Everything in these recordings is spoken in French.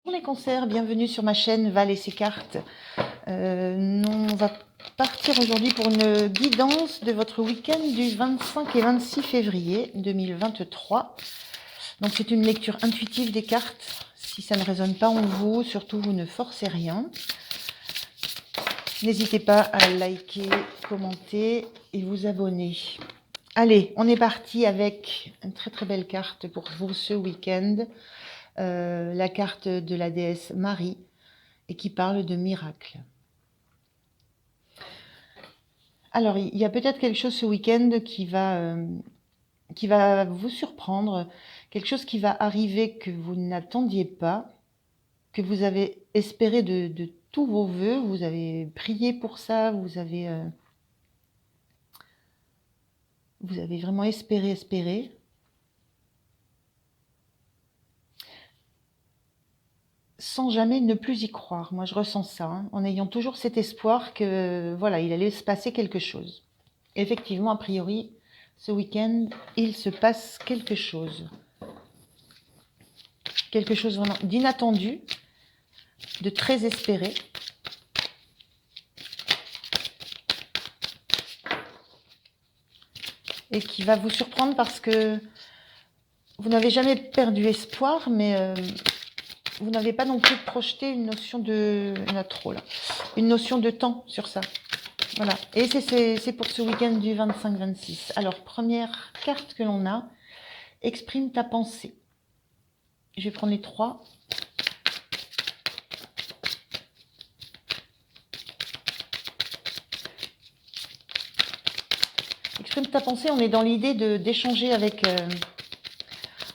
Bonjour les cancers, bienvenue sur ma chaîne Val et ses cartes. On va partir aujourd'hui pour une guidance de votre week-end du 25 et 26 février 2023. Donc c'est une lecture intuitive des cartes. Si ça ne résonne pas en vous, surtout vous ne forcez rien. N'hésitez pas à liker, commenter et vous abonner. Allez, on est parti avec une très très belle carte pour vous ce week-end. La carte de la déesse Marie et qui parle de miracle. Alors, il y a peut-être quelque chose ce week-end qui va vous surprendre, quelque chose qui va arriver que vous n'attendiez pas, que vous avez espéré de tous vos voeux, vous avez prié pour ça, vous avez vraiment espéré. Sans jamais ne plus y croire. Moi, je ressens ça, hein, en ayant toujours cet espoir que, voilà, il allait se passer quelque chose. Effectivement, a priori, ce week-end, il se passe quelque chose. Quelque chose vraiment d'inattendu, de très espéré. Et qui va vous surprendre parce que vous n'avez jamais perdu espoir, mais vous n'avez pas non plus projeté une notion de... Il y en a trop là. Une notion de temps sur ça. Voilà. Et c'est pour ce week-end du 25-26. Alors, première carte que l'on a, exprime ta pensée. Je vais prendre les trois. Exprime ta pensée, on est dans l'idée d'échanger avec...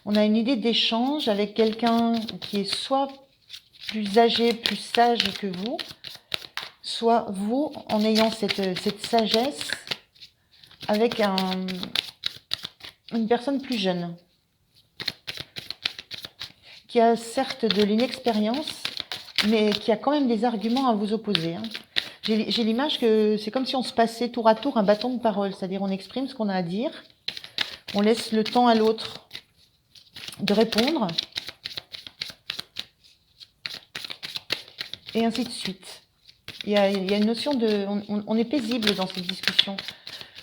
on a une idée d'échange avec quelqu'un qui est soit plus âgé, plus sage que vous, soit vous, en ayant cette sagesse, avec une personne plus jeune, qui a certes de l'inexpérience, mais qui a quand même des arguments à vous opposer. Hein. J'ai l'image que c'est comme si on se passait tour à tour un bâton de parole, c'est-à-dire on exprime ce qu'on a à dire, on laisse le temps à l'autre de répondre, et ainsi de suite. Il y a une notion de... On est paisible dans cette discussion.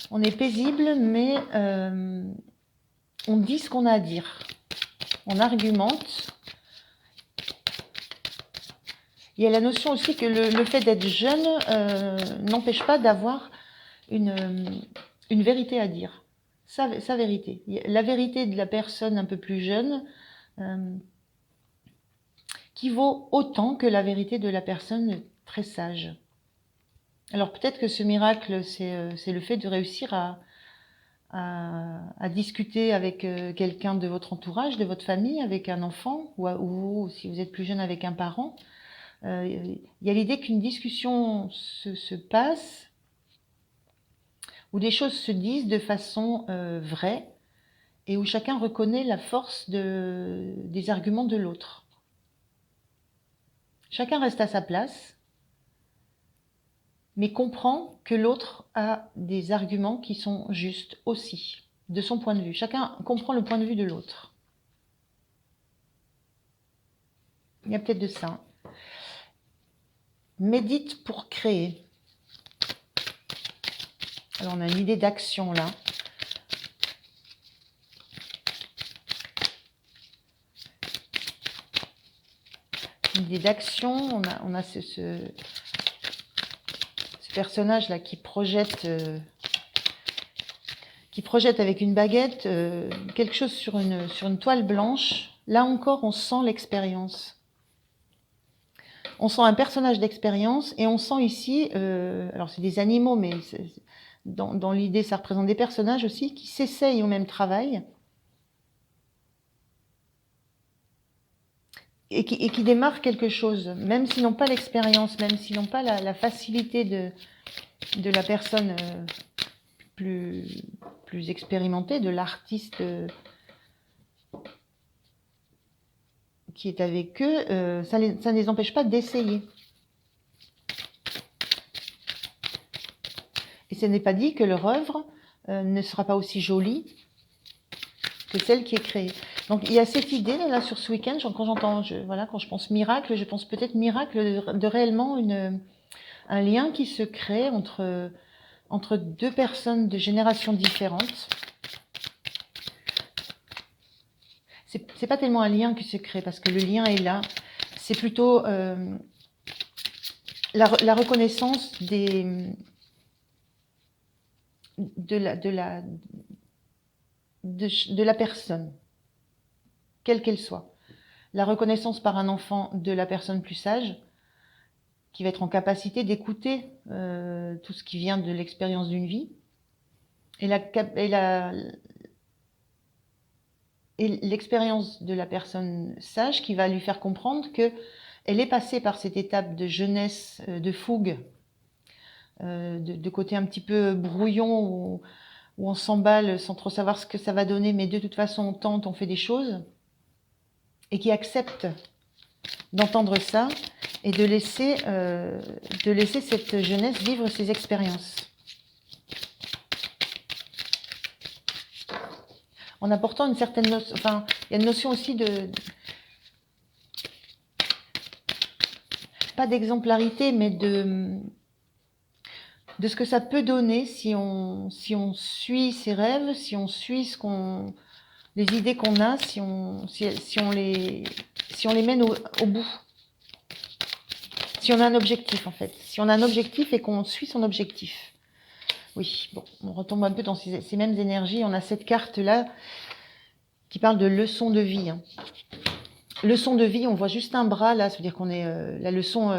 On est paisible, mais on dit ce qu'on a à dire. On argumente. Il y a la notion aussi que le fait d'être jeune n'empêche pas d'avoir une vérité à dire. Sa vérité. La vérité de la personne un peu plus jeune qui vaut autant que la vérité de la personne très sage. Alors peut-être que ce miracle, c'est le fait de réussir à discuter avec quelqu'un de votre entourage, de votre famille, avec un enfant, ou si vous êtes plus jeune avec un parent. Il y a l'idée qu'une discussion se passe, où des choses se disent de façon vraie, et où chacun reconnaît la force des arguments de l'autre. Chacun reste à sa place, mais comprend que l'autre a des arguments qui sont justes aussi, de son point de vue. Chacun comprend le point de vue de l'autre. Il y a peut-être de ça. Médite pour créer. Alors on a une idée d'action là. Une idée d'action, on a ce personnage là qui projette avec une baguette quelque chose sur une toile blanche. Là encore, on sent l'expérience. On sent un personnage d'expérience et on sent ici, alors c'est des animaux, mais dans l'idée, ça représente des personnages aussi qui s'essayent au même travail et qui démarrent quelque chose, même s'ils n'ont pas l'expérience, même s'ils n'ont pas la facilité de la personne plus expérimentée, de l'artiste qui est avec eux, ça ne les empêche pas d'essayer. Et ce n'est pas dit que leur œuvre ne sera pas aussi jolie que celle qui est créée. Donc il y a cette idée là sur ce week-end, quand j'entends, voilà, quand je pense miracle, je pense peut-être miracle de réellement un lien qui se crée entre deux personnes de générations différentes. C'est pas tellement un lien qui se crée, parce que le lien est là. C'est plutôt la reconnaissance de la personne, quelle qu'elle soit. La reconnaissance par un enfant de la personne plus sage, qui va être en capacité d'écouter tout ce qui vient de l'expérience d'une vie, et l'expérience de la personne sage qui va lui faire comprendre que elle est passée par cette étape de jeunesse, de fougue, de côté un petit peu brouillon où on s'emballe sans trop savoir ce que ça va donner, mais de toute façon on tente, on fait des choses, et qui accepte d'entendre ça et de laisser cette jeunesse vivre ses expériences. En apportant une certaine notion, enfin, il y a une notion aussi pas d'exemplarité, mais de ce que ça peut donner si on suit ses rêves, si on suit les idées qu'on a, si on les mène au bout. Si on a un objectif, en fait. Si on a un objectif et qu'on suit son objectif. Oui, bon, on retombe un peu dans ces mêmes énergies. On a cette carte-là qui parle de leçon de vie. Hein. Leçon de vie, on voit juste un bras, là, ça veut dire qu'on est... la leçon,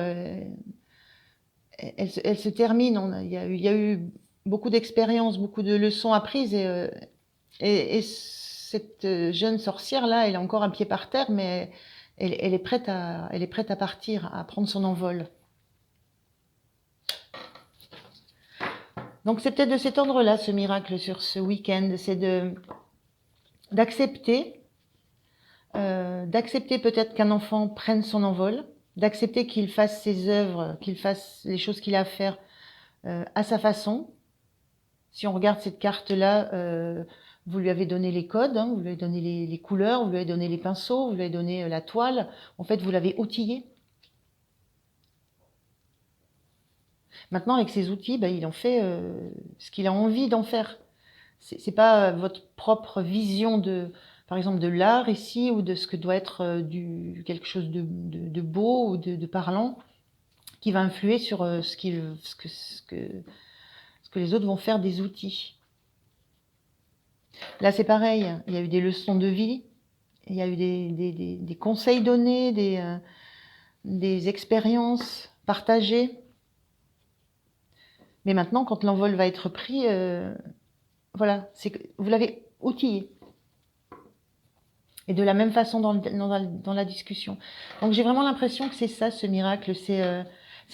elle se termine. Il y a eu beaucoup d'expériences, beaucoup de leçons apprises. Et cette jeune sorcière-là, elle a encore un pied par terre, mais elle est prête à partir, à prendre son envol. Donc c'est peut-être de cet ordre-là, ce miracle sur ce week-end, c'est d'accepter peut-être qu'un enfant prenne son envol, d'accepter qu'il fasse ses œuvres, qu'il fasse les choses qu'il a à faire à sa façon. Si on regarde cette carte-là, vous lui avez donné les codes, hein, vous lui avez donné les couleurs, vous lui avez donné les pinceaux, vous lui avez donné la toile. En fait, vous l'avez outillé. Maintenant, avec ces outils, il en fait ce qu'il a envie d'en faire. C'est pas votre propre vision par exemple, de l'art ici, ou de ce que doit être quelque chose de beau ou de parlant, qui va influer sur ce que les autres vont faire des outils. Là, c'est pareil. Il y a eu des leçons de vie, il y a eu des conseils donnés, des expériences partagées. Mais maintenant, quand l'envol va être pris, voilà, c'est que vous l'avez outillé. Et de la même façon dans la discussion. Donc j'ai vraiment l'impression que c'est ça, ce miracle. C'est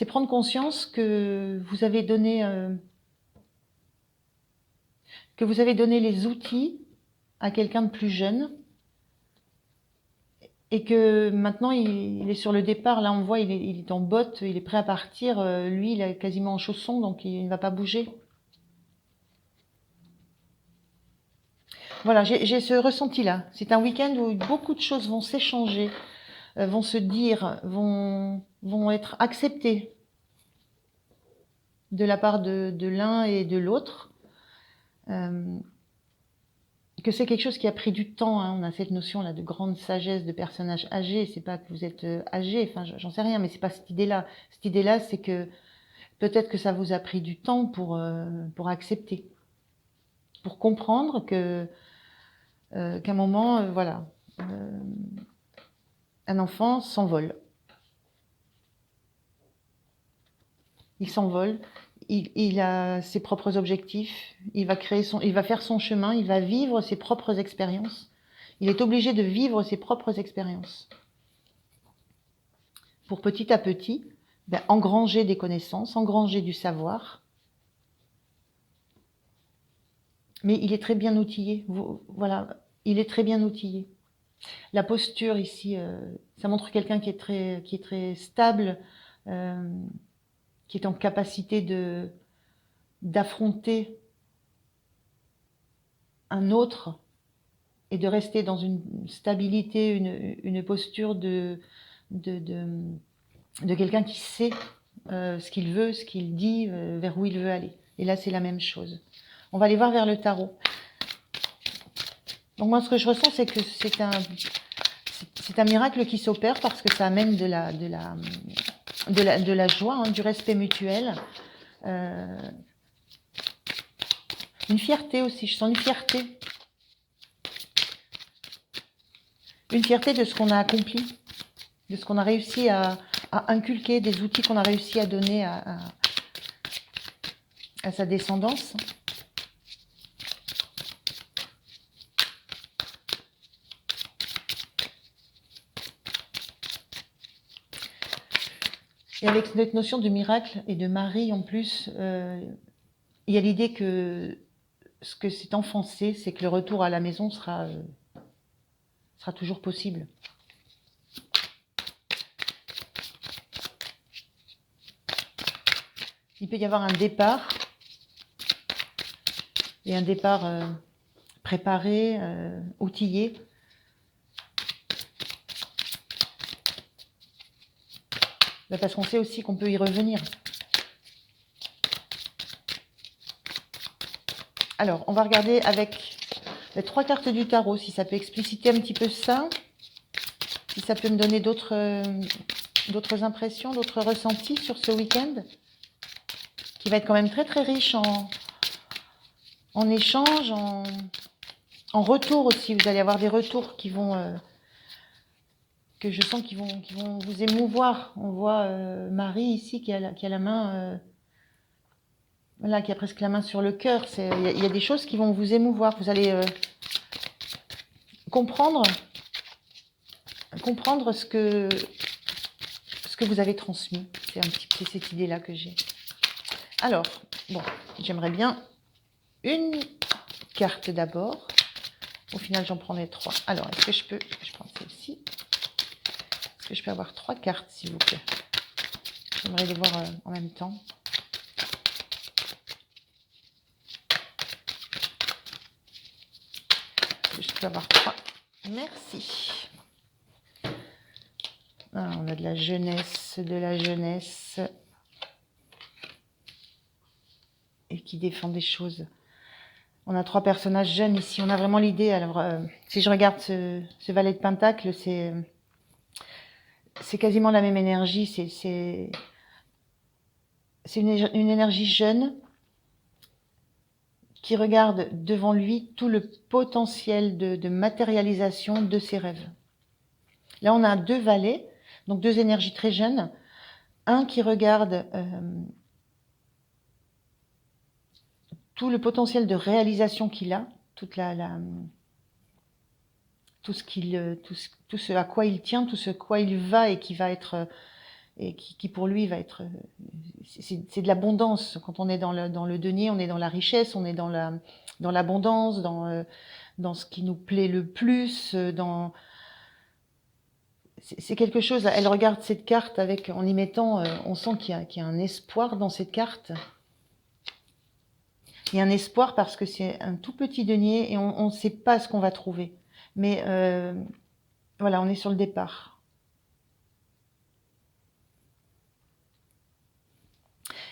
prendre conscience que vous avez donné les outils à quelqu'un de plus jeune, et que maintenant il est sur le départ. Là on voit, il est en botte, il est prêt à partir. Lui, il est quasiment en chaussons, donc il ne va pas bouger. Voilà, j'ai ce ressenti-là. C'est un week-end où beaucoup de choses vont s'échanger, vont se dire, vont être acceptées de la part de l'un et de l'autre. Que c'est quelque chose qui a pris du temps. Hein. On a cette notion-là de grande sagesse de personnages âgés. C'est pas que vous êtes âgé, enfin j'en sais rien, mais c'est pas cette idée-là. Cette idée-là, c'est que peut-être que ça vous a pris du temps pour accepter, pour comprendre qu'à un moment, voilà, un enfant s'envole. Il s'envole. Il a ses propres objectifs. Il va faire son chemin. Il va vivre ses propres expériences. Il est obligé de vivre ses propres expériences pour petit à petit engranger des connaissances, engranger du savoir. Mais il est très bien outillé. Voilà, il est très bien outillé. La posture ici, ça montre quelqu'un qui est très stable, qui est en capacité d'affronter un autre et de rester dans une stabilité, une posture de, de quelqu'un qui sait ce qu'il veut, ce qu'il dit, vers où il veut aller. Et là, c'est la même chose. On va aller voir vers le tarot. Donc moi, ce que je ressens, c'est que c'est un miracle qui s'opère parce que ça amène de la joie, hein, du respect mutuel. Une fierté aussi, je sens une fierté. Une fierté de ce qu'on a accompli, de ce qu'on a réussi à inculquer, des outils qu'on a réussi à donner à sa descendance. Et avec cette notion de miracle et de Marie en plus, il y a l'idée que ce que c'est enfoncé, c'est que le retour à la maison sera toujours possible. Il peut y avoir un départ, et un départ préparé, outillé. Parce qu'on sait aussi qu'on peut y revenir. Alors, on va regarder avec les 3 cartes du tarot, si ça peut expliciter un petit peu ça, si ça peut me donner d'autres impressions, d'autres ressentis sur ce week-end, qui va être quand même très très riche en échanges, en retour aussi. Vous allez avoir des retours qui vont... que je sens qui vont vous émouvoir. On voit Marie ici qui a la main, voilà, qui a presque la main sur le cœur. Il y a des choses qui vont vous émouvoir. Vous allez comprendre ce que vous avez transmis. C'est un petit peu cette idée-là que j'ai. Alors, bon, j'aimerais bien une carte d'abord. Au final, j'en prendrai 3. Alors, est-ce que je prends celle-ci. Est-ce que je peux avoir 3 cartes, s'il vous plaît? J'aimerais les voir en même temps. Est-ce que je peux avoir 3? Merci. Ah, on a de la jeunesse, et qui défend des choses. On a 3 personnages jeunes ici. On a vraiment l'idée. Alors, si je regarde ce valet de pentacle, c'est quasiment la même énergie. C'est une énergie jeune qui regarde devant lui tout le potentiel de matérialisation de ses rêves. Là, on a 2 valets, donc 2 énergies très jeunes. Un qui regarde tout le potentiel de réalisation qu'il a, tout ce à quoi il tient, tout ce quoi il va et qui va être, et qui pour lui va être, c'est de l'abondance. Quand on est dans le denier, on est dans la richesse, on est dans l'abondance, dans ce qui nous plaît le plus, c'est quelque chose. Elle regarde cette carte en y mettant, on sent qu'il y a un espoir dans cette carte. Il y a un espoir parce que c'est un tout petit denier et on ne sait pas ce qu'on va trouver. Mais voilà, on est sur le départ.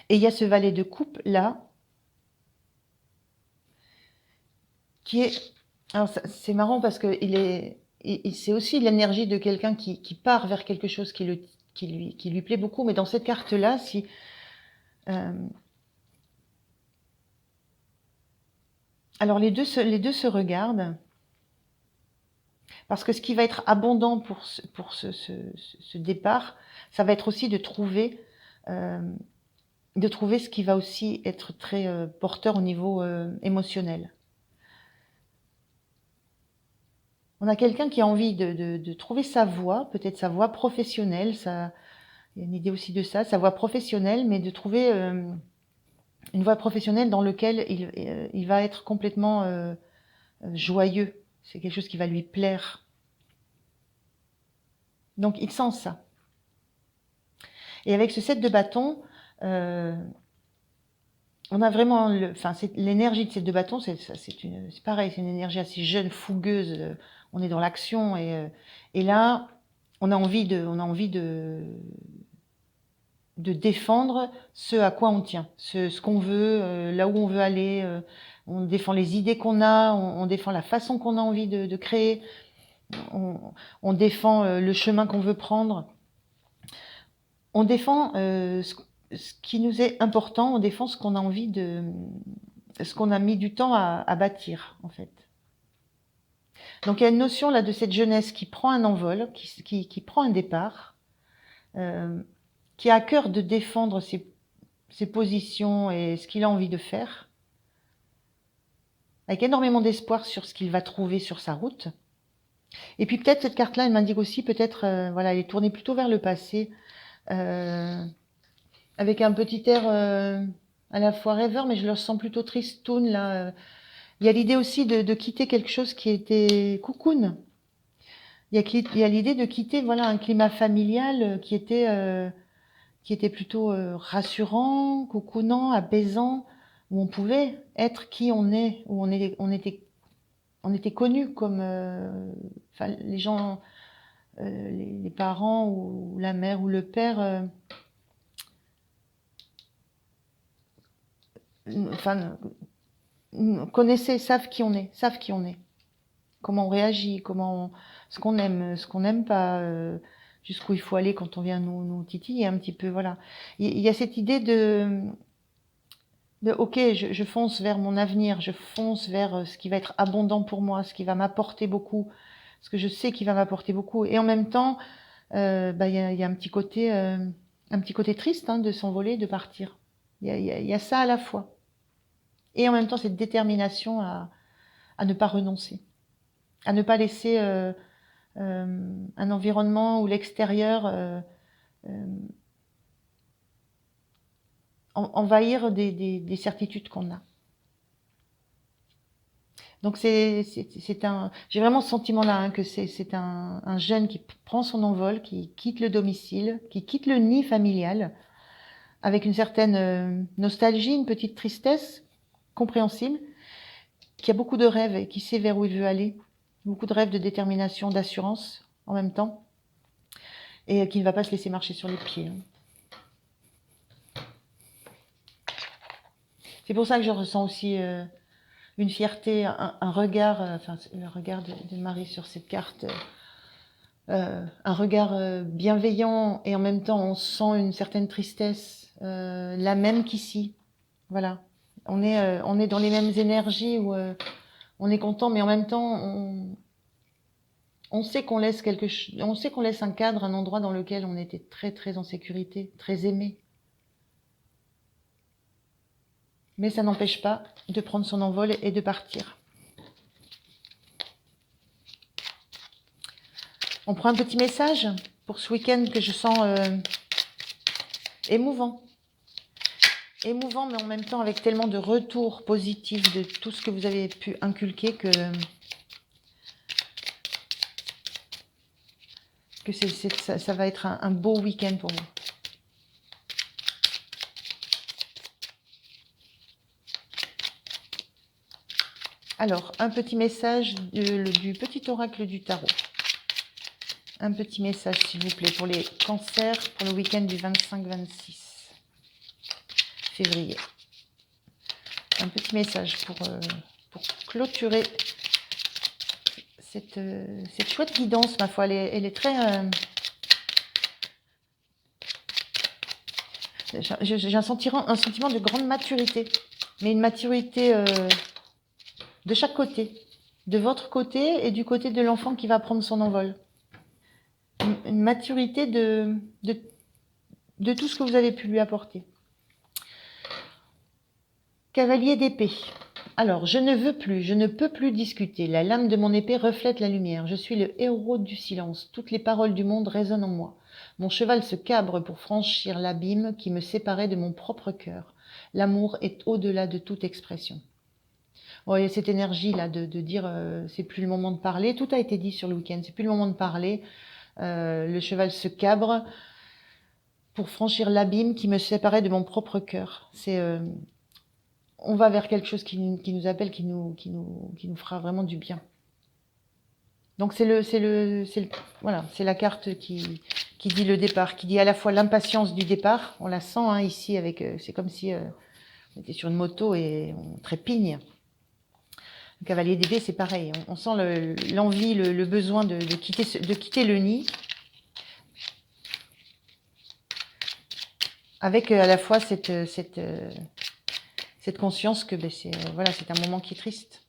Et il y a ce valet de coupe là, qui est... Alors c'est marrant parce que c'est aussi l'énergie de quelqu'un qui part vers quelque chose qui lui plaît beaucoup. Mais dans cette carte-là, si... alors les deux se regardent. Parce que ce qui va être abondant pour ce départ, ça va être aussi de trouver ce qui va aussi être très porteur au niveau émotionnel. On a quelqu'un qui a envie de trouver sa voie, peut-être sa voie professionnelle, il y a une idée aussi de ça, sa voie professionnelle, mais de trouver une voie professionnelle dans laquelle il va être complètement joyeux. C'est quelque chose qui va lui plaire. Donc, il sent ça. Et avec ce 7 de bâton, on a vraiment, l'énergie de ces deux bâtons, c'est pareil, c'est une énergie assez jeune, fougueuse. On est dans l'action et là, on a envie de défendre ce à quoi on tient, ce qu'on veut, là où on veut aller. On défend les idées qu'on a, on défend la façon qu'on a envie de créer, on, on défend le chemin qu'on veut prendre, on défend ce qui nous est important, on défend ce qu'on a envie ce qu'on a mis du temps à bâtir, en fait. Donc il y a une notion là de cette jeunesse qui prend un envol, qui prend un départ, qui a à cœur de défendre ses positions et ce qu'il a envie de faire, avec énormément d'espoir sur ce qu'il va trouver sur sa route. Et puis peut-être cette carte-là, elle m'indique aussi peut-être, voilà, elle est tournée plutôt vers le passé, avec un petit air à la fois rêveur, mais je le sens plutôt tristoun là. Il y a l'idée aussi de quitter quelque chose qui était cocoon. Il y a l'idée de quitter voilà un climat familial qui était plutôt rassurant, cocoonant, apaisant, où on pouvait être qui on est, où on était connu comme, enfin les gens, les parents ou la mère ou le père, enfin connaissaient, savent qui on est, comment on réagit, ce qu'on n'aime pas, jusqu'où il faut aller quand on vient nous titiller un petit peu, voilà. Il y a cette idée ok, je fonce vers mon avenir, je fonce vers ce qui va être abondant pour moi, ce qui va m'apporter beaucoup, ce que je sais qui va m'apporter beaucoup. Et en même temps, il y a un petit côté triste hein, de s'envoler, de partir. Il y a ça à la fois. Et en même temps, cette détermination à ne pas renoncer, à ne pas laisser un environnement ou l'extérieur envahir des certitudes qu'on a. Donc j'ai vraiment ce sentiment-là hein, que c'est un jeune qui prend son envol, qui quitte le domicile, qui quitte le nid familial, avec une certaine nostalgie, une petite tristesse compréhensible, qui a beaucoup de rêves et qui sait vers où il veut aller, beaucoup de rêves de détermination, d'assurance en même temps, et qui ne va pas se laisser marcher sur les pieds. C'est pour ça que je ressens aussi une fierté, un regard, le regard de Marie sur cette carte, un regard bienveillant et en même temps on sent une certaine tristesse, la même qu'ici. Voilà, on est dans les mêmes énergies où on est content, mais en même temps on sait qu'on laisse on sait qu'on laisse un cadre, un endroit dans lequel on était très très en sécurité, très aimé. Mais ça n'empêche pas de prendre son envol et de partir. On prend un petit message pour ce week-end que je sens émouvant. Émouvant, mais en même temps avec tellement de retours positifs de tout ce que vous avez pu inculquer que ça va être un beau week-end pour vous. Alors, un petit message du petit oracle du tarot. Un petit message, s'il vous plaît, pour les cancers, pour le week-end du 25-26 février. Un petit message pour clôturer cette chouette guidance, ma foi. Elle est très... j'ai un sentiment de grande maturité, mais une maturité de chaque côté, de votre côté et du côté de l'enfant qui va prendre son envol. Une maturité de tout ce que vous avez pu lui apporter. Cavalier d'épée. Alors, je ne peux plus discuter. La lame de mon épée reflète la lumière. Je suis le héros du silence. Toutes les paroles du monde résonnent en moi. Mon cheval se cabre pour franchir l'abîme qui me séparait de mon propre cœur. L'amour est au-delà de toute expression. Bon, il y a cette énergie-là de dire c'est plus le moment de parler. Tout a été dit sur le week-end. C'est plus le moment de parler. Le cheval se cabre pour franchir l'abîme qui me séparait de mon propre cœur. on va vers quelque chose qui nous appelle, qui nous fera vraiment du bien. Donc voilà, c'est la carte qui dit le départ, qui dit à la fois l'impatience du départ, on la sent hein, ici avec, c'est comme si on était sur une moto et on trépigne. Le cavalier d'épée, c'est pareil, on sent l'envie, le besoin de quitter le nid, avec à la fois cette conscience que ben, c'est un moment qui est triste.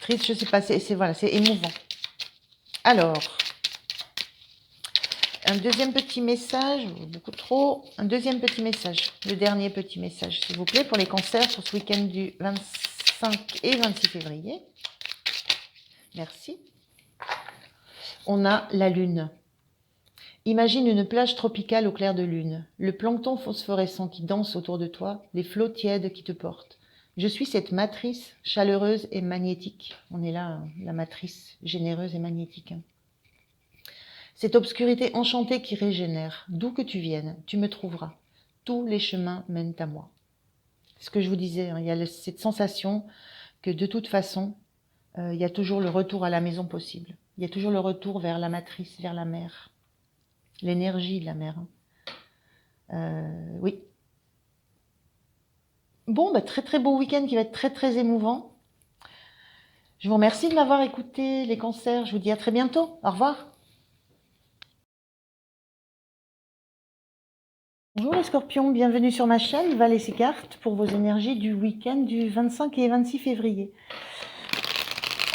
Triste, je sais pas, c'est émouvant. Alors, un deuxième petit message, beaucoup trop, un deuxième petit message, le dernier petit message, s'il vous plaît, pour les cancers pour ce week-end du 25 et 26 février. Merci. On a la lune. Imagine une plage tropicale au clair de lune, le plancton phosphorescent qui danse autour de toi, les flots tièdes qui te portent. Je suis cette matrice chaleureuse et magnétique. On est là, la matrice généreuse et magnétique. Cette obscurité enchantée qui régénère, d'où que tu viennes, tu me trouveras. Tous les chemins mènent à moi. C'est ce que je vous disais, hein, il y a cette sensation que de toute façon, il y a toujours le retour à la maison possible. Il y a toujours le retour vers la matrice, vers la mer. L'énergie de la mer. Oui. Bon, bah, très très beau week-end qui va être très très émouvant. Je vous remercie de m'avoir écouté, les cancers. Je vous dis à très bientôt. Au revoir. Bonjour les scorpions, bienvenue sur ma chaîne Val et ses cartes pour vos énergies du week-end du 25 et 26 février.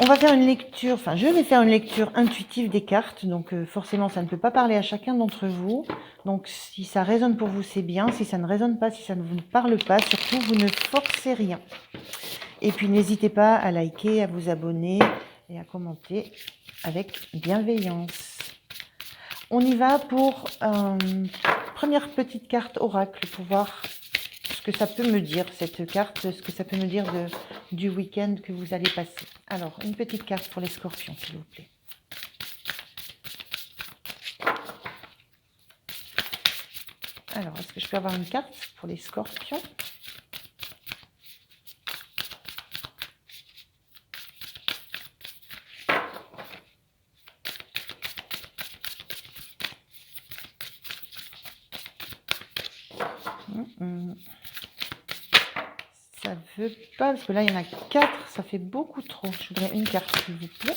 On va faire une lecture, enfin je vais faire une lecture intuitive des cartes, donc forcément ça ne peut pas parler à chacun d'entre vous. Donc si ça résonne pour vous c'est bien, si ça ne résonne pas, si ça ne vous parle pas, surtout vous ne forcez rien. Et puis n'hésitez pas à liker, à vous abonner et à commenter avec bienveillance. On y va pour première petite carte oracle pour voir ce que ça peut me dire, cette carte, ce que ça peut me dire du week-end que vous allez passer. Alors, une petite carte pour les scorpions, s'il vous plaît. Alors, est-ce que je peux avoir une carte pour les scorpions ? Ça veut pas, parce que là, il y en a 4, ça fait beaucoup trop. Je voudrais une carte, s'il vous plaît.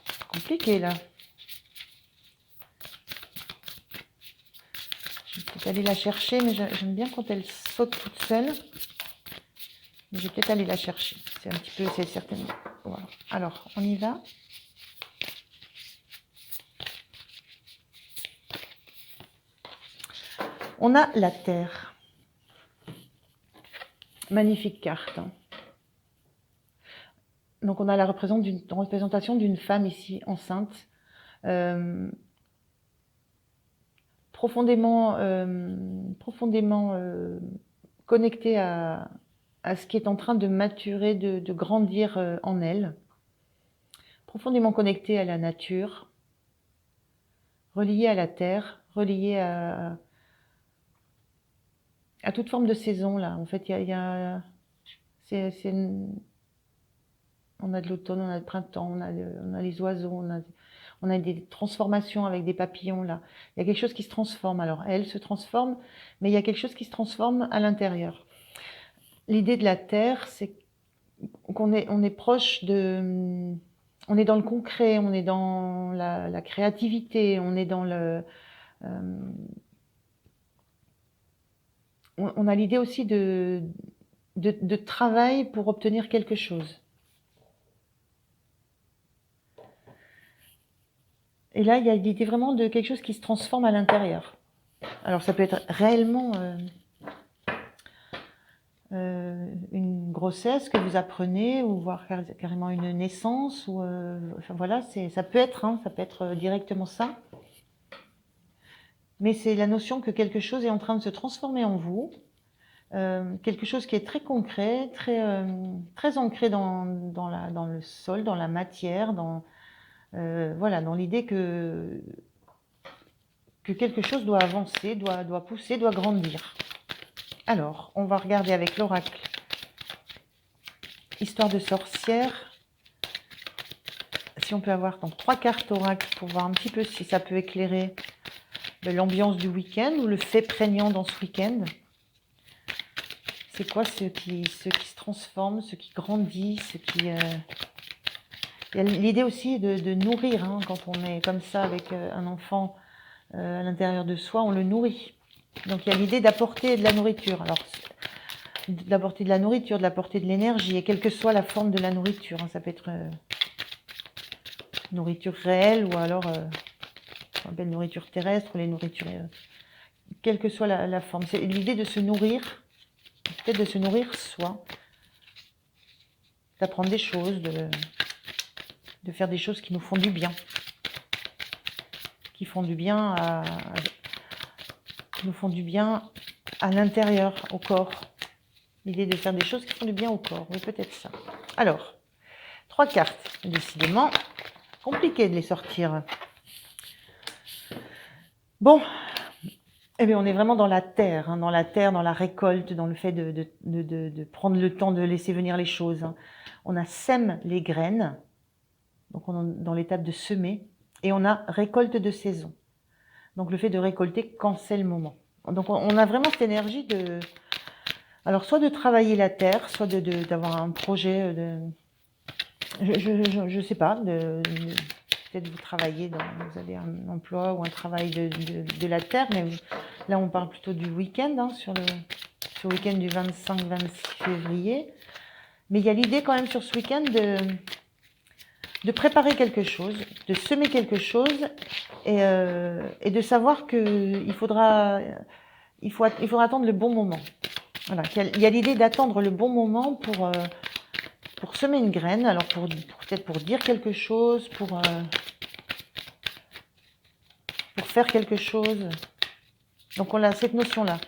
C'est compliqué, là. Je vais peut-être aller la chercher, mais j'aime bien quand elle saute toute seule. Mais je vais peut-être aller la chercher. C'est un petit peu, c'est certainement. Voilà. Alors, on y va. On a la Terre. Magnifique carte. Donc on a la représentation d'une femme ici enceinte, profondément connectée à ce qui est en train de maturer, de grandir en elle, profondément connectée à la nature, reliée à la terre, reliée à toute forme de saison là. En fait, on a de l'automne, on a le printemps, on a les oiseaux, on a des transformations avec des papillons là. Il y a quelque chose qui se transforme. Alors elle se transforme, mais il y a quelque chose qui se transforme à l'intérieur. L'idée de la terre, c'est qu'on est proche de, on est dans le concret, on est dans la créativité, on est dans on a l'idée aussi de travail pour obtenir quelque chose. Et là, il y a l'idée vraiment de quelque chose qui se transforme à l'intérieur. Alors, ça peut être réellement une grossesse que vous apprenez, ou voire carrément une naissance, ou enfin voilà, ça peut être directement ça. Mais c'est la notion que quelque chose est en train de se transformer en vous, quelque chose qui est très concret, très ancré dans le sol, dans la matière, voilà, dans l'idée que que quelque chose doit avancer, doit pousser, doit grandir. Alors, on va regarder avec l'oracle. Histoire de sorcière. Si on peut avoir donc 3 cartes oracle pour voir un petit peu si ça peut éclairer l'ambiance du week-end ou le fait prégnant dans ce week-end. C'est quoi ce qui se transforme, ce qui grandit, ce qui... Il y a l'idée aussi de nourrir, hein, quand on est comme ça avec un enfant à l'intérieur de soi, on le nourrit. Donc il y a l'idée d'apporter de la nourriture. Alors, d'apporter de la nourriture, de l'apporter de l'énergie, et quelle que soit la forme de la nourriture, hein, ça peut être nourriture réelle ou alors on appelle nourriture terrestre ou les nourritures, quelle que soit la forme. C'est l'idée de se nourrir, peut-être de se nourrir soi, d'apprendre des choses, de faire des choses qui nous font du bien, qui font du bien qui nous font du bien à l'intérieur, au corps. L'idée de faire des choses qui font du bien au corps, oui, peut-être ça. Alors, 3 cartes, décidément, compliqué de les sortir. Bon, eh bien, on est vraiment dans la terre, hein, dans la récolte, dans le fait de prendre le temps de laisser venir les choses. Hein. On a sème les graines, donc on est dans l'étape de semer, et on a récolte de saison. Donc le fait de récolter quand c'est le moment. Donc on a vraiment cette énergie de... Alors soit de travailler la terre, soit d'avoir un projet de... Je sais pas, peut-être vous travaillez, vous avez un emploi ou un travail de la terre, mais là on parle plutôt du week-end, hein, sur le week-end du 25-26 février. Mais il y a l'idée quand même sur ce week-end de préparer quelque chose, de semer quelque chose et de savoir qu'il faudra attendre le bon moment. Voilà, il y a l'idée d'attendre le bon moment pour semer une graine, alors peut-être pour dire quelque chose, pour faire quelque chose. Donc on a cette notion-là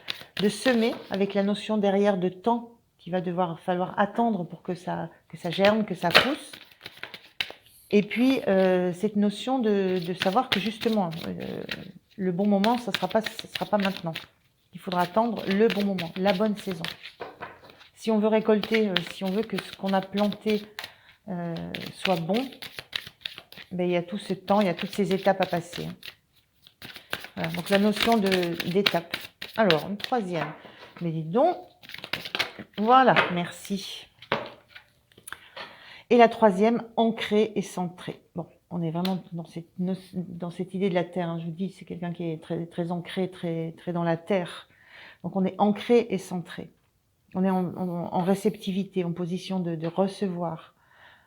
de semer avec la notion derrière de temps qu'il va falloir attendre pour que ça germe, que ça pousse. Et puis cette notion de savoir que justement le bon moment, ça sera pas maintenant. Il faudra attendre le bon moment, la bonne saison. Si on veut récolter, si on veut que ce qu'on a planté soit bon, ben, il y a tout ce temps, il y a toutes ces étapes à passer. Voilà, donc la notion d'étape. Alors, une troisième. Mais dis donc, voilà, merci. Et la troisième, ancrée et centrée. Bon, on est vraiment dans cette idée de la terre. Hein. Je vous dis, c'est quelqu'un qui est très, très ancré, très, très dans la terre. Donc on est ancré et centré. On est en réceptivité, en position de recevoir.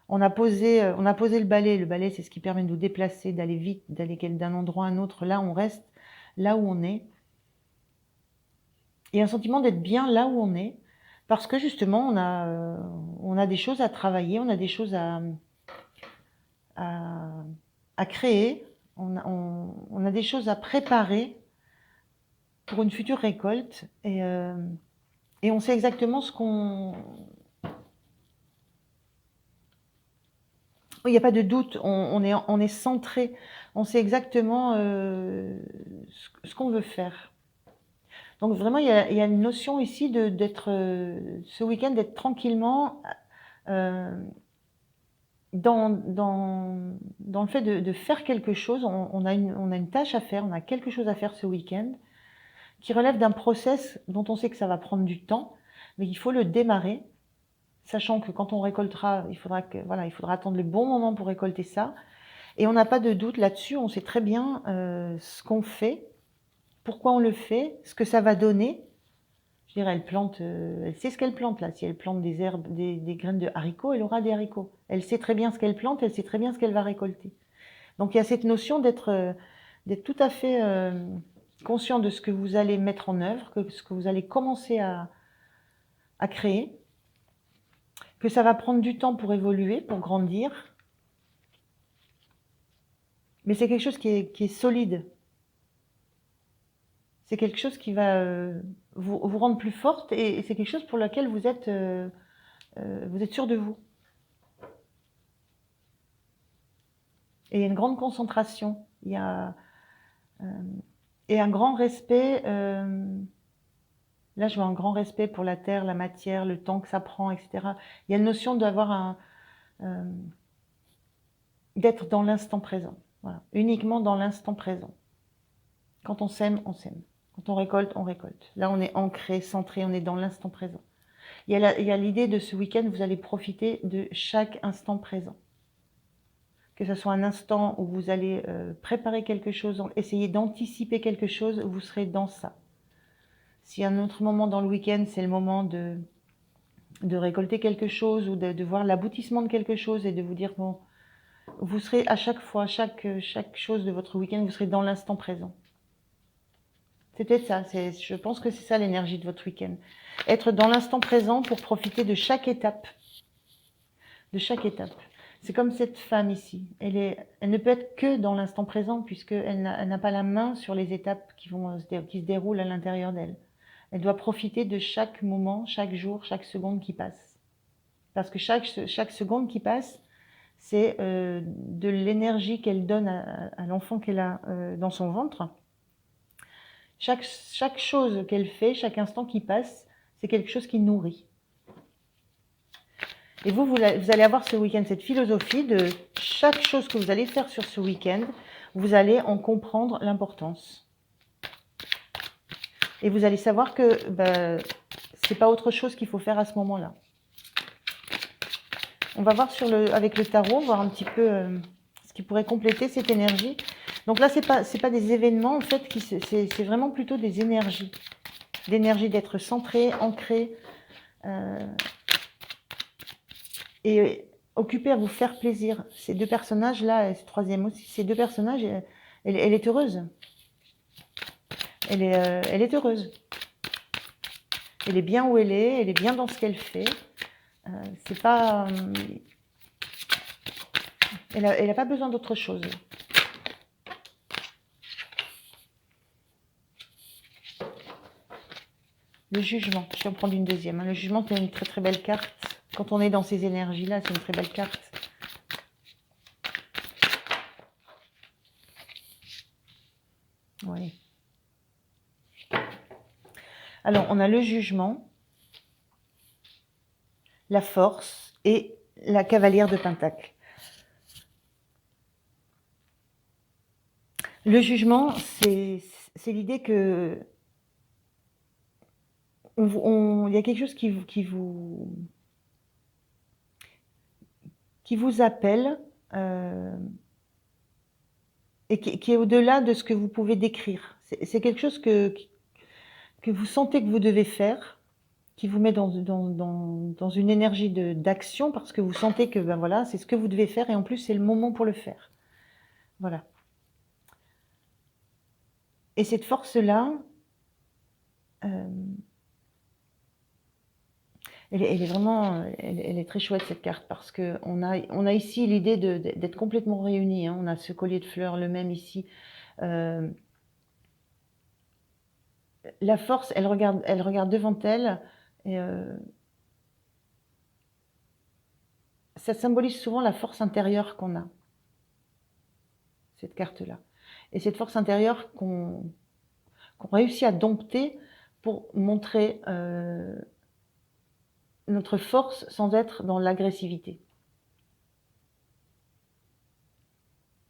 On a posé le balai. Le balai, c'est ce qui permet de nous déplacer, d'aller vite, d'aller d'un endroit à un autre. Là, on reste là où on est. Et un sentiment d'être bien là où on est. Parce que justement, on a des choses à travailler, on a des choses à créer, on a des choses à préparer pour une future récolte. Et on sait exactement ce qu'on... Il n'y a pas de doute, on est centré, on sait exactement ce qu'on veut faire. Donc vraiment, il y a une notion ici d'être, ce week-end, d'être tranquillement dans le fait de faire quelque chose. On a une tâche à faire, on a quelque chose à faire ce week-end qui relève d'un process dont on sait que ça va prendre du temps, mais il faut le démarrer, sachant que quand on récoltera, il faudra attendre le bon moment pour récolter ça. Et on n'a pas de doute là-dessus, on sait très bien ce qu'on fait, pourquoi on le fait, ce que ça va donner. Je dirais, elle sait ce qu'elle plante là. Si elle plante des herbes, des graines de haricots, elle aura des haricots. Elle sait très bien ce qu'elle plante, elle sait très bien ce qu'elle va récolter. Donc il y a cette notion d'être tout à fait conscient de ce que vous allez mettre en œuvre, ce que vous allez commencer à créer, que ça va prendre du temps pour évoluer, pour grandir, mais c'est quelque chose qui est solide. C'est quelque chose qui va vous rendre plus forte et c'est quelque chose pour lequel vous êtes sûr de vous. Et il y a une grande concentration. Il y a Et un grand respect, là je vois un grand respect pour la terre, la matière, le temps que ça prend, etc. Il y a une notion d'avoir d'être dans l'instant présent. Voilà. Uniquement dans l'instant présent. Quand on sème, on sème. Quand on récolte, on récolte. Là, on est ancré, centré, on est dans l'instant présent. Il y a l'idée de ce week-end, vous allez profiter de chaque instant présent. Que ce soit un instant où vous allez préparer quelque chose, essayer d'anticiper quelque chose, vous serez dans ça. Si un autre moment dans le week-end, c'est le moment de récolter quelque chose ou de voir l'aboutissement de quelque chose et de vous dire, bon, vous serez à chaque fois, chaque chose de votre week-end, vous serez dans l'instant présent. C'est peut-être ça, je pense que c'est ça l'énergie de votre week-end. Être dans l'instant présent pour profiter de chaque étape. De chaque étape. C'est comme cette femme ici. Elle ne peut être que dans l'instant présent puisqu'elle n'a pas la main sur les étapes qui se déroulent à l'intérieur d'elle. Elle doit profiter de chaque moment, chaque jour, chaque seconde qui passe. Parce que chaque seconde qui passe, c'est de l'énergie qu'elle donne à l'enfant qu'elle a dans son ventre. Chaque chose qu'elle fait, chaque instant qui passe, c'est quelque chose qui nourrit. Et vous allez avoir ce week-end cette philosophie de chaque chose que vous allez faire sur ce week-end, vous allez en comprendre l'importance. Et vous allez savoir que c'est pas autre chose qu'il faut faire à ce moment-là. On va voir avec le tarot, voir un petit peu ce qui pourrait compléter cette énergie. Donc là, c'est pas des événements, en fait, c'est vraiment plutôt des énergies. D'énergie d'être centré, ancré, et occupé à vous faire plaisir. Ces deux personnages-là, et ce troisième aussi, ces deux personnages, elle est heureuse. Elle est heureuse. Elle est bien où elle est bien dans ce qu'elle fait. C'est pas... elle a pas besoin d'autre chose. Le jugement, je vais en prendre une deuxième. Le jugement, c'est une très très belle carte. Quand on est dans ces énergies-là, c'est une très belle carte. Oui. Alors, on a le jugement, la force et la cavalière de Pentacle. Le jugement, c'est l'idée que il y a quelque chose qui vous appelle et qui est au-delà de ce que vous pouvez décrire. C'est quelque chose que vous sentez que vous devez faire, qui vous met dans une énergie d'action parce que vous sentez que voilà, c'est ce que vous devez faire et en plus c'est le moment pour le faire. Voilà. Et cette force-là, elle est vraiment, elle est très chouette cette carte parce que on a ici l'idée d'être complètement réunis. Hein. On a ce collier de fleurs, le même ici. La force, elle regarde devant elle et ça symbolise souvent la force intérieure qu'on a. Cette carte-là. Et cette force intérieure qu'on réussit à dompter pour montrer notre force sans être dans l'agressivité.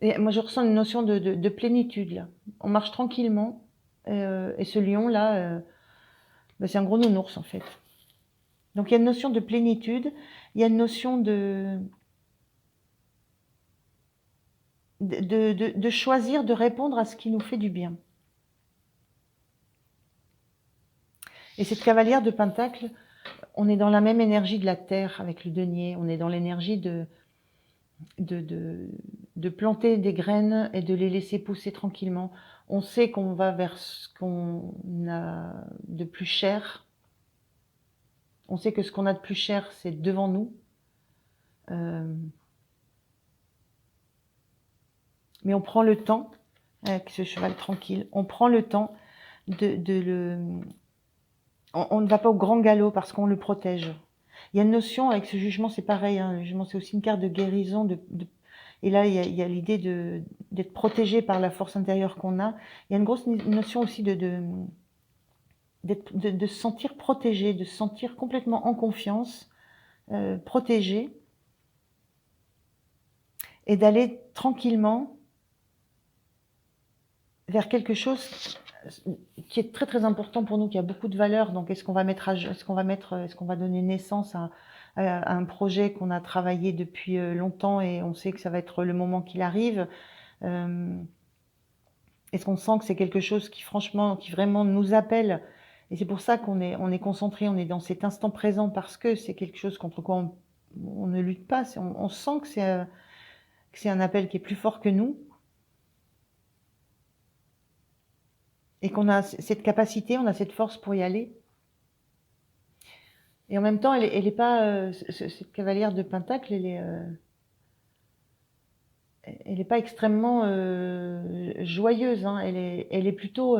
Et moi, je ressens une notion de plénitude, là. On marche tranquillement, et ce lion-là, c'est un gros nounours, en fait. Donc, il y a une notion de plénitude, il y a une notion de choisir de répondre à ce qui nous fait du bien. Et cette cavalière de Pentacle, on est dans la même énergie de la terre avec le denier, on est dans l'énergie de planter des graines et de les laisser pousser tranquillement. On sait qu'on va vers ce qu'on a de plus cher. On sait que ce qu'on a de plus cher, c'est devant nous. Mais on prend le temps, avec ce cheval tranquille, on prend le temps on ne va pas au grand galop parce qu'on le protège. Il y a une notion avec ce jugement, c'est pareil. Hein, le jugement, c'est aussi une carte de guérison. Et là, il y a l'idée d'être protégé par la force intérieure qu'on a. Il y a une grosse notion aussi de se sentir protégé, de se sentir complètement en confiance, protégé, et d'aller tranquillement vers quelque chose qui est très très important pour nous, qui a beaucoup de valeur. Donc, est-ce qu'on va donner naissance à un projet qu'on a travaillé depuis longtemps et on sait que ça va être le moment qu'il arrive? Est-ce qu'on sent que c'est quelque chose qui vraiment nous appelle? Et c'est pour ça qu'on est concentré, on est dans cet instant présent parce que c'est quelque chose contre quoi on ne lutte pas. On sent que c'est un appel qui est plus fort que nous et qu'on a cette capacité, on a cette force pour y aller. Et en même temps, elle est pas cette cavalière de Pentacle, elle est pas extrêmement joyeuse, hein. Elle est plutôt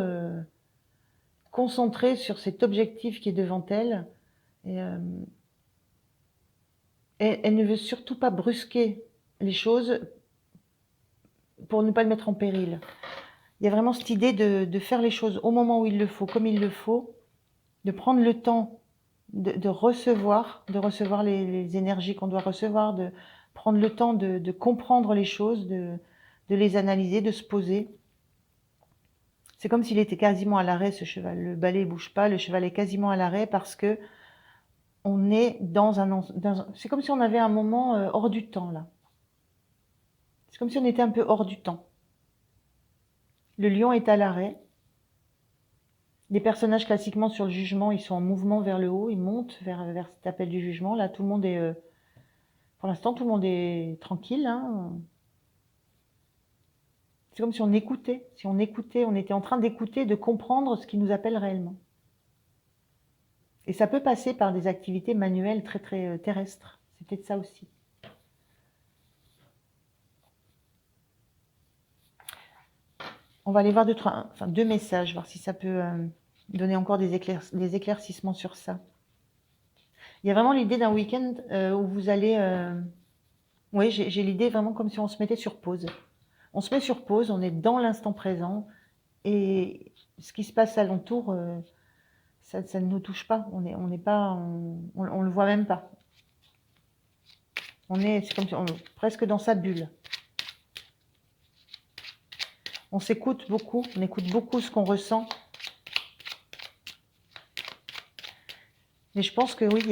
concentrée sur cet objectif qui est devant elle. Et elle ne veut surtout pas brusquer les choses pour ne pas le mettre en péril. Il y a vraiment cette idée de faire les choses au moment où il le faut, comme il le faut, de prendre le temps de recevoir les énergies qu'on doit recevoir, de prendre le temps de comprendre les choses, de les analyser, de se poser. C'est comme s'il était quasiment à l'arrêt, ce cheval. Le balai ne bouge pas, le cheval est quasiment à l'arrêt parce que on est c'est comme si on avait un moment hors du temps, là. C'est comme si on était un peu hors du temps. Le lion est à l'arrêt. Les personnages classiquement sur le jugement, ils sont en mouvement vers le haut, ils montent vers cet appel du jugement. Là, tout le monde est, pour l'instant, tout le monde est tranquille, hein. C'est comme si on écoutait. Si on écoutait, on était en train d'écouter, de comprendre ce qui nous appelle réellement. Et ça peut passer par des activités manuelles très très terrestres. C'est peut-être ça aussi. On va aller voir deux messages, voir si ça peut donner encore des éclaircissements sur ça. Il y a vraiment l'idée d'un week-end où vous allez... Oui, j'ai l'idée vraiment comme si on se mettait sur pause. On se met sur pause, on est dans l'instant présent et ce qui se passe alentour, ça ne nous touche pas. On le voit même pas. C'est comme si presque dans sa bulle. On s'écoute beaucoup, on écoute beaucoup ce qu'on ressent. Mais je pense que oui,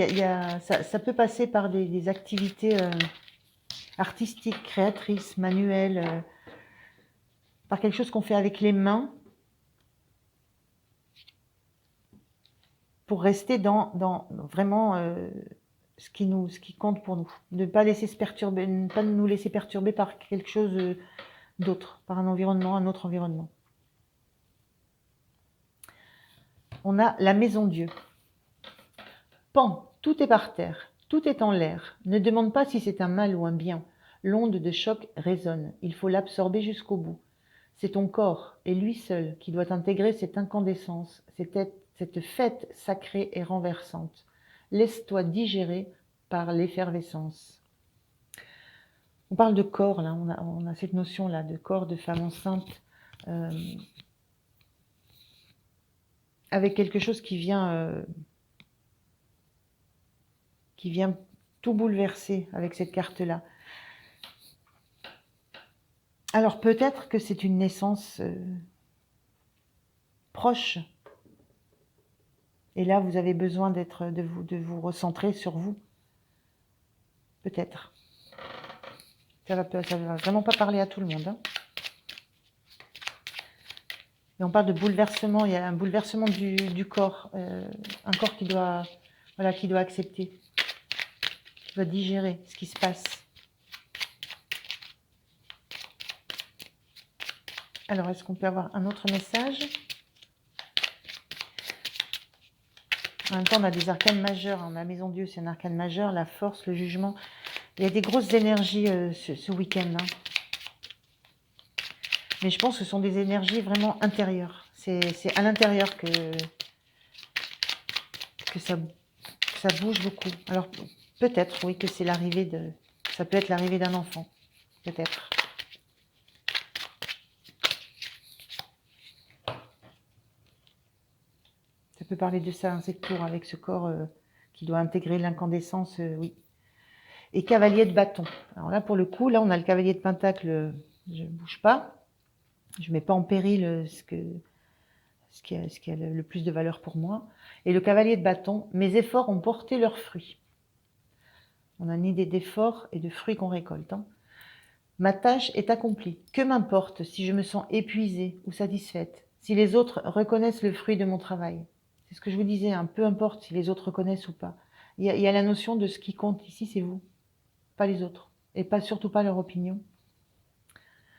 ça peut passer par des activités artistiques, créatrices, manuelles, par quelque chose qu'on fait avec les mains, pour rester dans vraiment ce qui compte pour nous. Ne pas nous laisser perturber par quelque chose d'autre, par un autre environnement. On a la maison Dieu. Pan, tout est par terre, tout est en l'air. Ne demande pas si c'est un mal ou un bien. L'onde de choc résonne, il faut l'absorber jusqu'au bout. C'est ton corps, et lui seul, qui doit intégrer cette incandescence, cette fête sacrée et renversante. Laisse-toi digérer par l'effervescence. On parle de corps, là, on a cette notion-là de corps de femme enceinte, avec quelque chose qui vient tout bouleverser avec cette carte-là. Alors peut-être que c'est une naissance proche. Et là, vous avez besoin de vous recentrer sur vous. Peut-être. Ça va vraiment pas parler à tout le monde, hein. Et on parle de bouleversement. Il y a un bouleversement du corps. Un corps qui doit accepter, qui doit digérer ce qui se passe. Alors, est-ce qu'on peut avoir un autre message? En même temps, on a des arcanes majeures. La maison Dieu, c'est un arcane majeur. La force, le jugement. Il y a des grosses énergies ce week-end, hein. Mais je pense que ce sont des énergies vraiment intérieures. C'est à l'intérieur que ça bouge beaucoup. Alors, peut-être, oui, que ça peut être l'arrivée d'un enfant. peut-être. Ça peut parler de ça, hein, cette tour avec ce corps qui doit intégrer l'incandescence, oui. Et cavalier de bâton. Alors là, pour le coup, là, on a le cavalier de pentacle, je ne bouge pas. Je ne mets pas en péril ce qui a le plus de valeur pour moi. Et le cavalier de bâton, mes efforts ont porté leurs fruits. On a une idée d'efforts et de fruits qu'on récolte. Hein. Ma tâche est accomplie. Que m'importe si je me sens épuisée ou satisfaite, si les autres reconnaissent le fruit de mon travail. C'est ce que je vous disais, hein, peu importe si les autres reconnaissent ou pas. Il y a la notion de ce qui compte ici, c'est vous, pas les autres, et pas surtout pas leur opinion.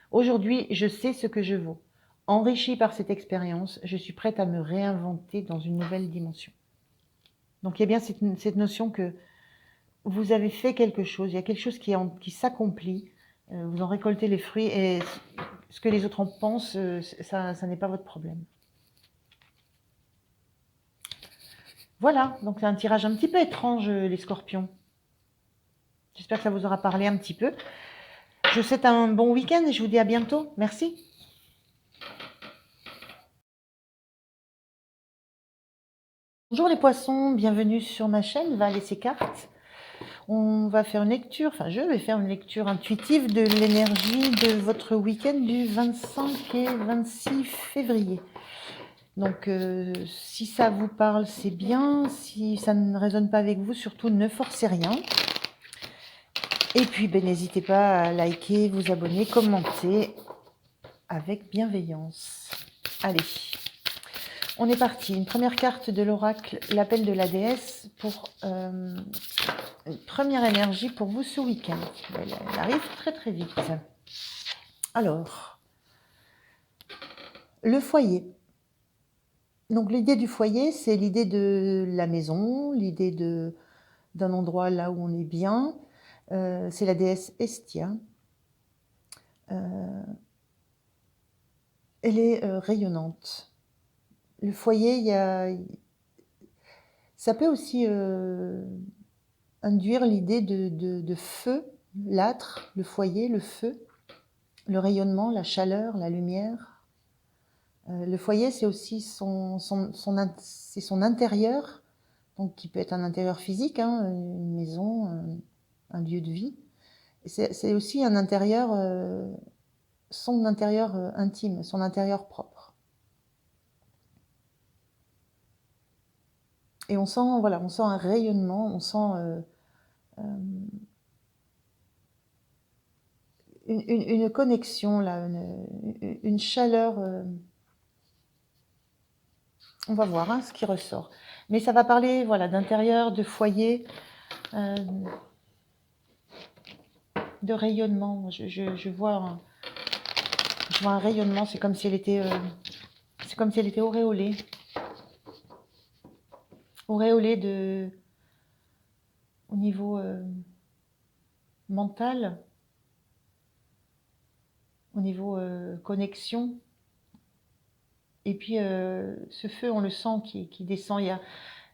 Aujourd'hui, je sais ce que je vaux. Enrichie par cette expérience, je suis prête à me réinventer dans une nouvelle dimension. Donc il y a bien cette notion que vous avez fait quelque chose, il y a quelque chose qui s'accomplit, vous en récoltez les fruits, et ce que les autres en pensent, ça n'est pas votre problème. Voilà, donc c'est un tirage un petit peu étrange, les scorpions. J'espère que ça vous aura parlé un petit peu. Je vous souhaite un bon week-end et je vous dis à bientôt. Merci. Bonjour les poissons, bienvenue sur ma chaîne Val et ses cartes. On va faire une lecture, enfin je vais faire une lecture intuitive de l'énergie de votre week-end du 25 et 26 février. Donc si ça vous parle, c'est bien. Si ça ne résonne pas avec vous, surtout ne forcez rien. Et puis n'hésitez pas à liker, vous abonner, commenter avec bienveillance. Allez. On est parti. Une première carte de l'oracle, l'appel de la déesse, pour une première énergie pour vous ce week-end. Elle arrive très très vite. Alors, le foyer. Donc l'idée du foyer, c'est l'idée de la maison, l'idée d'un endroit là où on est bien. C'est la déesse Hestia. Elle est rayonnante. Le foyer, ça peut aussi induire l'idée de feu, l'âtre, le foyer, le feu, le rayonnement, la chaleur, la lumière. Le foyer, c'est aussi c'est son intérieur, donc qui peut être un intérieur physique, hein, une maison, un lieu de vie. C'est aussi un intérieur, son intérieur intime, son intérieur propre. Et on sent, voilà, on sent un rayonnement, on sent une connexion, là, une chaleur. On va voir hein, ce qui ressort. Mais ça va parler voilà, d'intérieur, de foyer, de rayonnement. Je vois un rayonnement, c'est comme si elle était auréolée. Auréolée au niveau mental, au niveau connexion. Et puis ce feu, on le sent qui descend. Il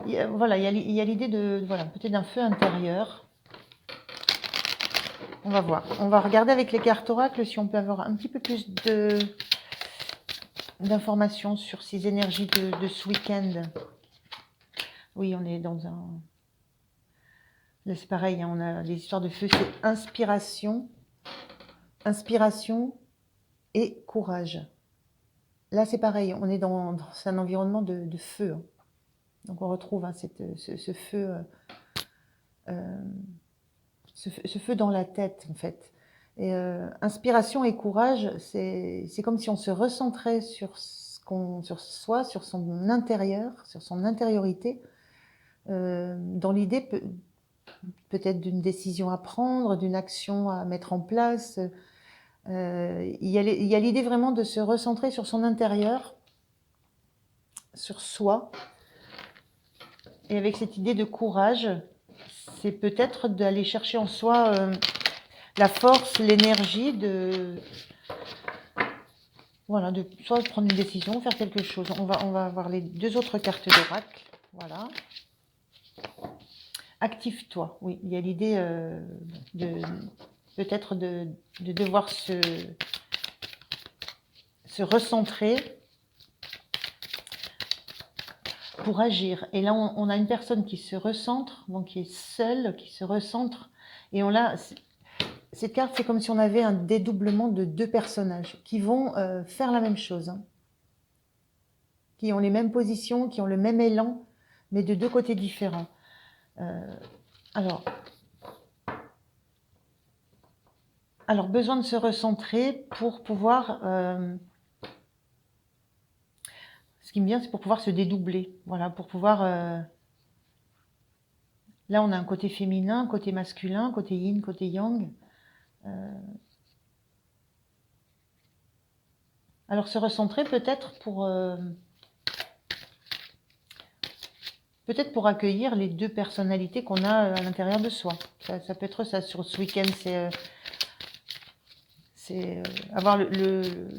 y a l'idée de peut-être d'un feu intérieur. On va voir. On va regarder avec les cartes oracles si on peut avoir un petit peu plus d'informations sur ces énergies de ce week-end. Oui, on est dans un... Là, c'est pareil, hein, on a les histoires de feu, c'est inspiration et courage. Là, c'est pareil, on est dans un environnement de feu. Hein. Donc, on retrouve hein, ce feu... ce feu dans la tête, en fait. Et inspiration et courage, c'est comme si on se recentrait sur soi, sur son intérieur, sur son intériorité, dans l'idée peut-être d'une décision à prendre, d'une action à mettre en place. Il y a l'idée vraiment de se recentrer sur son intérieur, sur soi. Et avec cette idée de courage, c'est peut-être d'aller chercher en soi la force, l'énergie de soit prendre une décision, faire quelque chose. On va voir les deux autres cartes d'oracle. Voilà. Active-toi. Oui, il y a l'idée peut-être de devoir se recentrer pour agir. Et là, on a une personne qui se recentre, donc qui est seule, qui se recentre. Et cette carte, c'est comme si on avait un dédoublement de deux personnages qui vont faire la même chose, hein, qui ont les mêmes positions, qui ont le même élan, mais de deux côtés différents. Alors, besoin de se recentrer pour pouvoir... ce qui me vient, c'est pour pouvoir se dédoubler. Voilà, pour pouvoir... là, on a un côté féminin, un côté masculin, côté yin, côté yang. Alors, se recentrer peut-être pour accueillir les deux personnalités qu'on a à l'intérieur de soi. Ça peut être ça. Sur ce week-end, c'est avoir le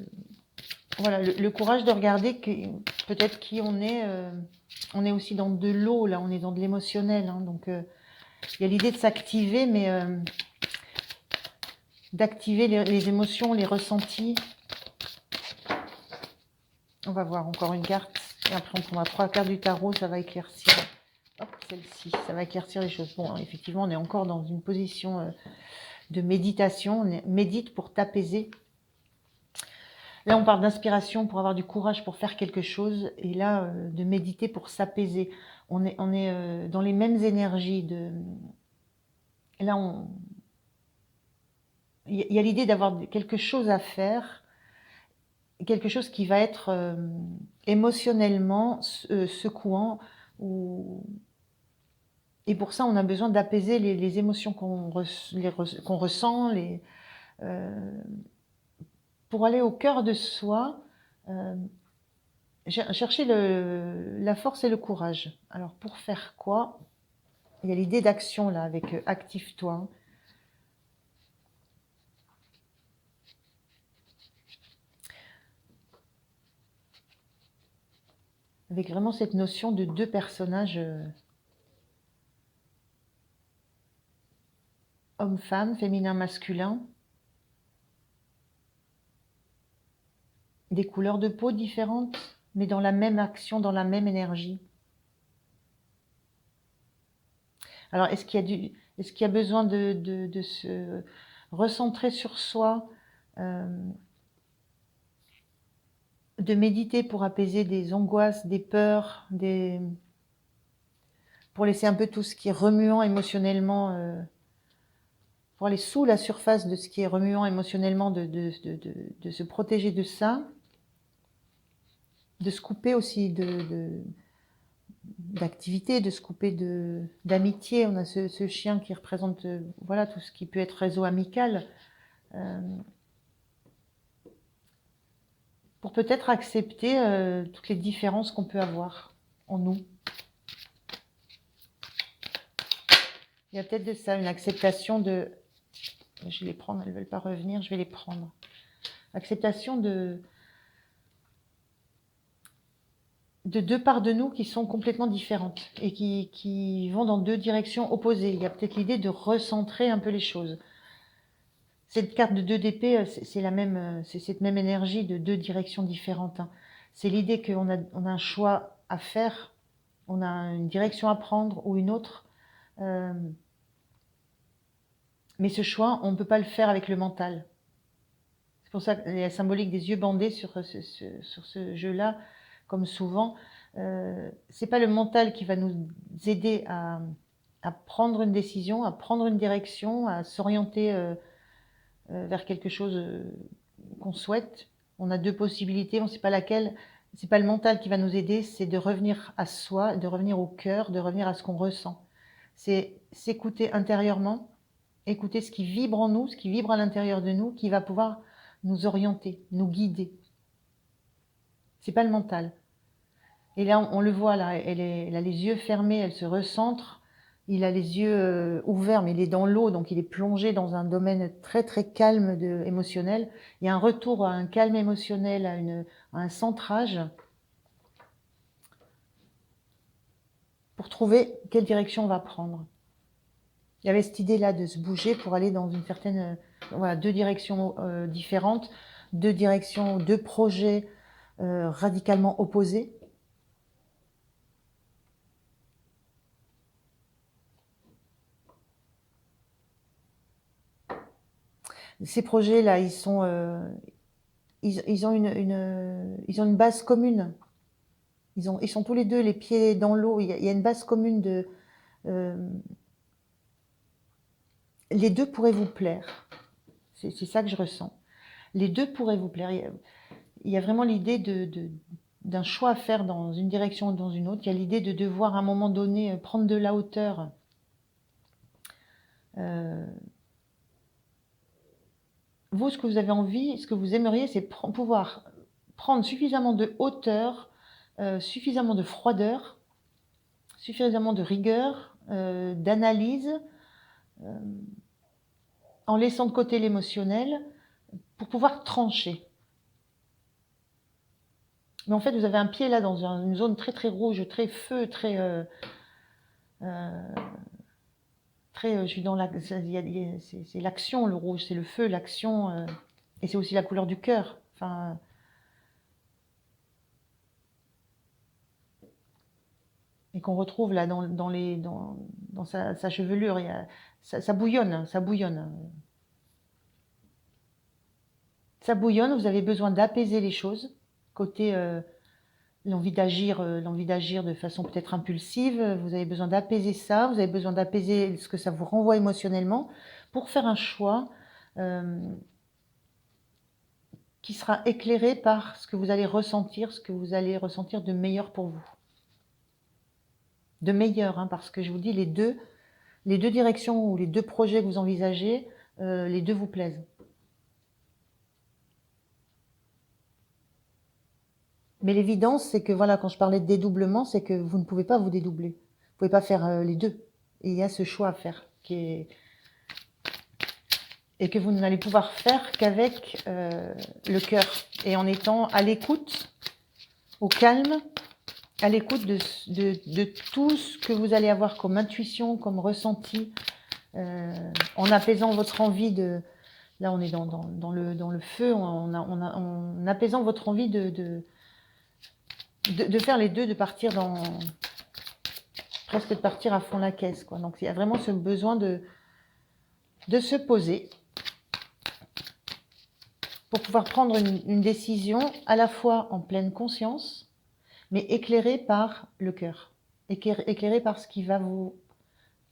courage de regarder peut-être qui on est. On est aussi dans de l'eau, là, on est dans de l'émotionnel. Hein, donc, il y a l'idée de s'activer, mais d'activer les émotions, les ressentis. On va voir encore une carte. Et après, on prendra 3 cartes du tarot, ça va éclaircir. Hop, celle-ci, ça va éclaircir les choses. Bon, effectivement, on est encore dans une position de méditation. On médite pour t'apaiser. Là, on parle d'inspiration pour avoir du courage pour faire quelque chose. Et là, de méditer pour s'apaiser. On est dans les mêmes énergies. Là, il y a l'idée d'avoir quelque chose à faire. Quelque chose qui va être émotionnellement secouant. Et pour ça, on a besoin d'apaiser les émotions qu'on ressent, pour aller au cœur de soi, chercher la force et le courage. Alors, pour faire quoi? Il y a l'idée d'action, là, avec active-toi. Avec vraiment cette notion de deux personnages, homme-femme, féminin-masculin, des couleurs de peau différentes, mais dans la même action, dans la même énergie. Alors, est-ce qu'il y a besoin de se recentrer sur soi, de méditer pour apaiser des angoisses, des peurs, pour laisser un peu tout ce qui est remuant émotionnellement, pour aller sous la surface de ce qui est remuant émotionnellement, de se protéger de ça, de se couper aussi d'activité, de se couper d'amitié. On a ce chien qui représente voilà, tout ce qui peut être réseau amical. Pour peut-être accepter toutes les différences qu'on peut avoir en nous. Il y a peut-être de ça, une acceptation de... Je vais les prendre, elles ne veulent pas revenir, je vais les prendre. Acceptation de deux parts de nous qui sont complètement différentes et qui vont dans deux directions opposées. Il y a peut-être l'idée de recentrer un peu les choses. Cette carte de 2 d'épée, c'est cette même énergie de deux directions différentes. Hein. C'est l'idée qu'on a un choix à faire, on a une direction à prendre ou une autre. Mais ce choix, on ne peut pas le faire avec le mental. C'est pour ça qu'il y a la symbolique des yeux bandés sur ce jeu-là, comme souvent. C'est pas le mental qui va nous aider à prendre une décision, à prendre une direction, à s'orienter vers quelque chose qu'on souhaite. On a deux possibilités, on ne sait pas laquelle. C'est pas le mental qui va nous aider, c'est de revenir à soi, de revenir au cœur, de revenir à ce qu'on ressent. C'est s'écouter intérieurement, écouter ce qui vibre en nous, ce qui vibre à l'intérieur de nous, qui va pouvoir nous orienter, nous guider. C'est pas le mental. Et là, on le voit, là, elle a les yeux fermés, elle se recentre. Il a les yeux ouverts, mais il est dans l'eau, donc il est plongé dans un domaine très très calme émotionnel. Il y a un retour à un calme émotionnel, à un centrage, pour trouver quelle direction on va prendre. Il y avait cette idée-là de se bouger pour aller dans une certaine, voilà, deux directions différentes, deux directions, deux projets radicalement opposés. Ces projets-là, ils ont une base commune. Ils sont tous les deux les pieds dans l'eau. Il y a une base commune de. Les deux pourraient vous plaire. C'est ça que je ressens. Les deux pourraient vous plaire. Il y a vraiment l'idée d'un choix à faire dans une direction ou dans une autre. Il y a l'idée de devoir à un moment donné prendre de la hauteur. Vous, ce que vous avez envie, ce que vous aimeriez, c'est pouvoir prendre suffisamment de hauteur, suffisamment de froideur, suffisamment de rigueur, d'analyse, en laissant de côté l'émotionnel, pour pouvoir trancher. Mais en fait, vous avez un pied là dans une zone très très rouge, très feu, très... je suis dans c'est l'action, le rouge, c'est le feu, l'action, et c'est aussi la couleur du cœur. Enfin, et qu'on retrouve là dans sa chevelure, ça bouillonne, ça bouillonne. Ça bouillonne, vous avez besoin d'apaiser les choses, côté l'envie d'agir de façon peut-être impulsive, vous avez besoin d'apaiser ça, vous avez besoin d'apaiser ce que ça vous renvoie émotionnellement pour faire un choix qui sera éclairé par ce que vous allez ressentir, de meilleur pour vous. De meilleur, hein, parce que je vous dis, les deux directions ou les deux projets que vous envisagez, les deux vous plaisent. Mais l'évidence, c'est que voilà, quand je parlais de dédoublement, c'est que vous ne pouvez pas vous dédoubler. Vous ne pouvez pas faire les deux. Et il y a ce choix à faire et que vous n'allez pouvoir faire qu'avec le cœur et en étant à l'écoute, au calme, à l'écoute de tout ce que vous allez avoir comme intuition, comme ressenti, en apaisant votre envie de... Là, on est dans le feu, en apaisant votre envie de faire les deux, de partir presque de partir à fond la caisse, quoi. Donc, il y a vraiment ce besoin de se poser pour pouvoir prendre une décision à la fois en pleine conscience, mais éclairée par le cœur, éclairée par ce qui va vous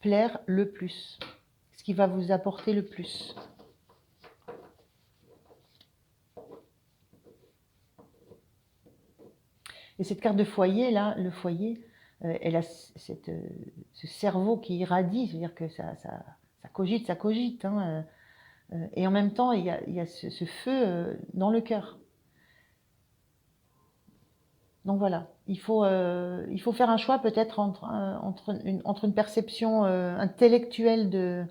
plaire le plus, ce qui va vous apporter le plus. Et cette carte de foyer, là, le foyer, elle a ce cerveau qui irradie, c'est-à-dire que ça cogite. Hein, et en même temps, il y a ce feu dans le cœur. Donc voilà, il faut faire un choix peut-être entre une perception intellectuelle de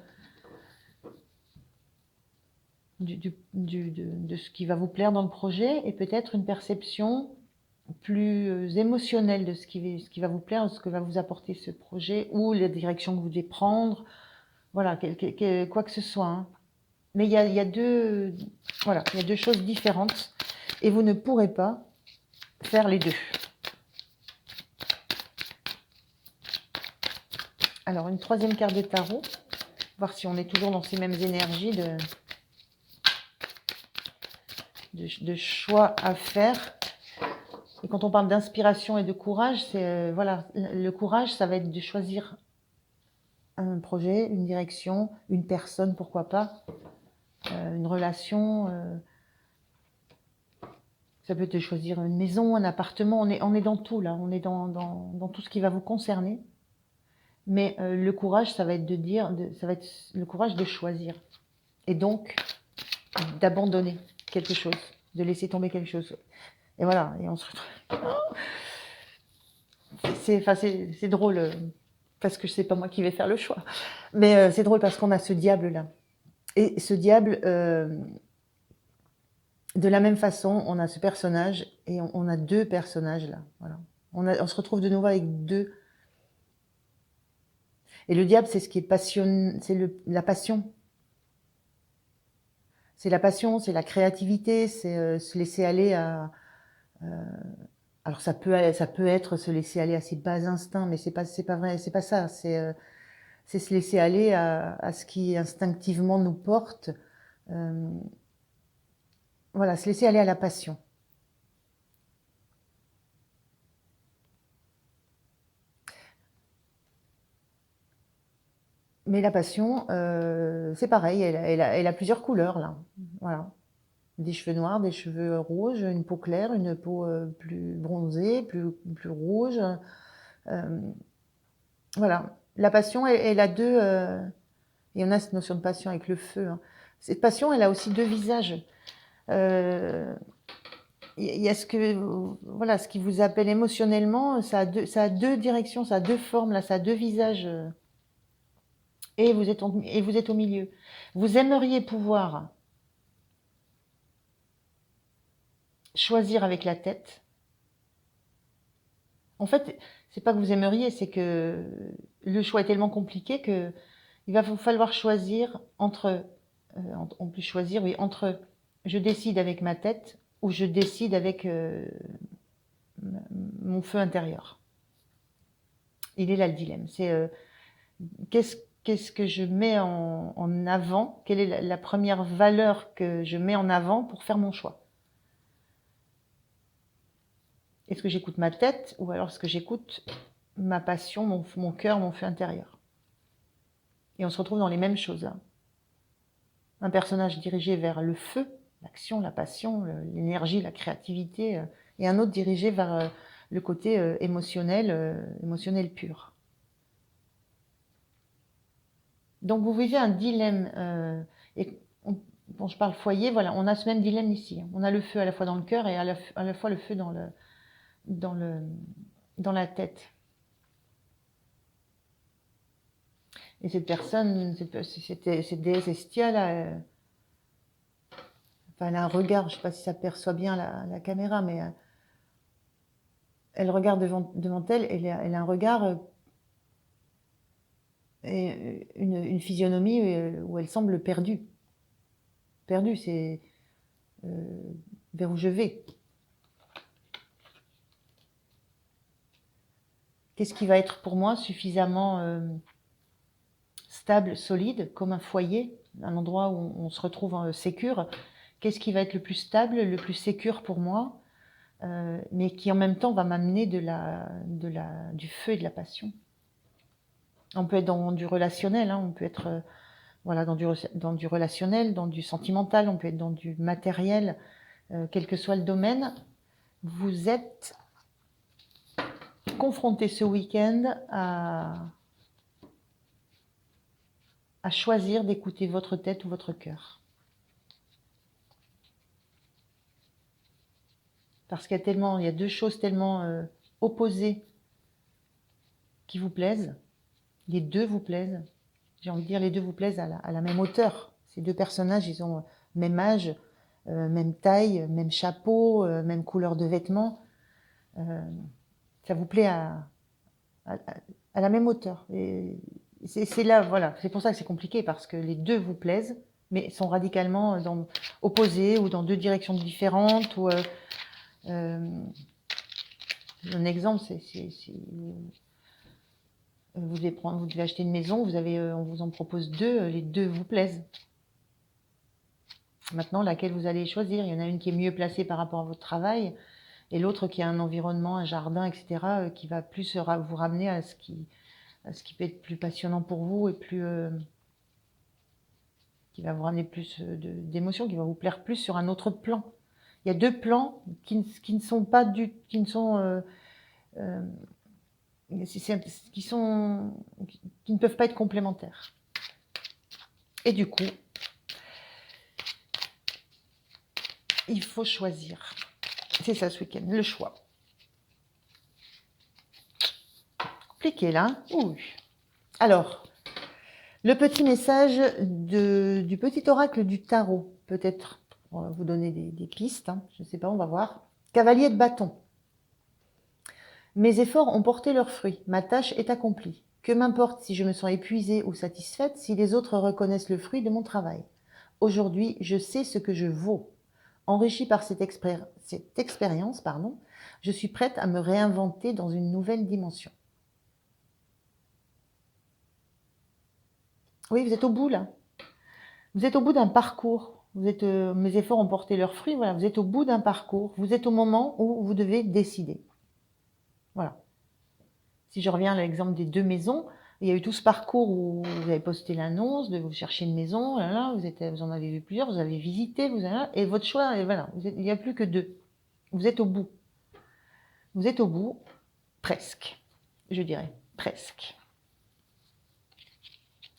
ce qui va vous plaire dans le projet et peut-être une perception plus émotionnelle de ce qui va vous plaire, de ce que va vous apporter ce projet ou la direction que vous devez prendre, voilà, quoi que ce soit. Hein. Mais il y a deux choses différentes et vous ne pourrez pas faire les deux. Alors, une troisième carte de tarot, voir si on est toujours dans ces mêmes énergies de choix à faire. Et quand on parle d'inspiration et de courage, c'est voilà, le courage, ça va être de choisir un projet, une direction, une personne, pourquoi pas, une relation. Ça peut être de choisir une maison, un appartement. On est dans tout là, on est dans tout ce qui va vous concerner. Mais le courage, ça va être ça va être le courage de choisir. Et donc, d'abandonner quelque chose, de laisser tomber quelque chose. Et voilà, et on se retrouve. C'est drôle, parce que c'est pas moi qui vais faire le choix. Mais c'est drôle parce qu'on a ce diable-là. Et ce diable, de la même façon, on a ce personnage, et on a deux personnages là. Voilà. On se retrouve de nouveau avec deux. Et le diable, c'est ce qui est passion, c'est la passion. C'est la passion, c'est la créativité, c'est se laisser aller à... alors ça peut être se laisser aller à ses bas instincts, mais c'est pas vrai, c'est pas ça. C'est se laisser aller à ce qui instinctivement nous porte. Euh, voilà, se laisser aller à la passion. Mais la passion, c'est pareil, elle a plusieurs couleurs là. Voilà. Des cheveux noirs, des cheveux rouges, une peau claire, une peau plus bronzée, plus rouge. Euh, voilà. La passion, elle a deux. Et on a cette notion de passion avec le feu. Hein. Cette passion, elle a aussi deux visages. Euh, il y a ce que, voilà, ce qui vous appelle émotionnellement, ça a deux directions, ça a deux formes, là, ça a deux visages. Et vous êtes au milieu. Vous aimeriez pouvoir choisir avec la tête. En fait, c'est pas que vous aimeriez, c'est que le choix est tellement compliqué que il va vous falloir choisir entre, en plus choisir, oui, entre je décide avec ma tête ou je décide avec mon feu intérieur. Il est là le dilemme. C'est qu'est-ce que je mets en avant? Quelle est la première valeur que je mets en avant pour faire mon choix? Est-ce que j'écoute ma tête ou alors est-ce que j'écoute ma passion, mon cœur, mon feu intérieur? Et on se retrouve dans les mêmes choses là. Un personnage dirigé vers le feu, l'action, la passion, l'énergie, la créativité, et un autre dirigé vers le côté émotionnel pur. Donc vous vivez un dilemme, et quand je parle foyer, voilà, on a ce même dilemme ici. On a le feu à la fois dans le cœur et à la fois le feu dans la tête. Et cette personne, cette déesse Estia, là, enfin, elle a un regard, je ne sais pas si ça perçoit bien la caméra, mais elle regarde devant elle, elle a un regard et une physionomie où elle semble perdue. Perdue, c'est vers où je vais. Qu'est-ce qui va être pour moi suffisamment stable, solide, comme un foyer, un endroit où on se retrouve sécure? Qu'est-ce qui va être le plus stable, le plus sécure pour moi, mais qui en même temps va m'amener du feu et de la passion? On peut être dans du relationnel, hein, on peut être voilà, dans du relationnel, dans du sentimental, on peut être dans du matériel, quel que soit le domaine. Vous êtes confronté ce week-end à choisir d'écouter votre tête ou votre cœur. Parce qu'il y a deux choses tellement opposées qui vous plaisent. Les deux vous plaisent. J'ai envie de dire, les deux vous plaisent à la même hauteur. Ces deux personnages, ils ont même âge, même taille, même chapeau, même couleur de vêtements. Ça vous plaît à la même hauteur. Et c'est là, voilà. C'est pour ça que c'est compliqué, parce que les deux vous plaisent, mais sont radicalement opposés ou dans deux directions différentes. Ou, un exemple, vous devez acheter une maison, on vous en propose deux, les deux vous plaisent. Maintenant, laquelle vous allez choisir? Il y en a une qui est mieux placée par rapport à votre travail, et l'autre qui a un environnement, un jardin, etc., qui va plus vous ramener à ce qui peut être plus passionnant pour vous et qui va vous ramener plus d'émotions, qui va vous plaire plus sur un autre plan. Il y a deux plans qui ne sont pas qui ne peuvent pas être complémentaires. Et du coup, il faut choisir. C'est ça ce week-end, le choix. Compliqué là. Ouh. Alors, le petit message du petit oracle du tarot, peut-être on va vous donner des pistes, hein. Je ne sais pas, on va voir. Cavalier de bâton. Mes efforts ont porté leurs fruits, ma tâche est accomplie. Que m'importe si je me sens épuisée ou satisfaite si les autres reconnaissent le fruit de mon travail. Aujourd'hui, je sais ce que je vaux. Enrichie par cette expérience, je suis prête à me réinventer dans une nouvelle dimension. Oui, vous êtes au bout là. Vous êtes au bout d'un parcours. Mes efforts ont porté leurs fruits. Voilà, vous êtes au bout d'un parcours. Vous êtes au moment où vous devez décider. Voilà. Si je reviens à l'exemple des 2 maisons, il y a eu tout ce parcours où vous avez posté l'annonce, de vous chercher une maison, vous en avez vu plusieurs, vous avez visité, et votre choix, et voilà, il n'y a plus que 2. Vous êtes au bout. Vous êtes au bout, presque, je dirais, presque.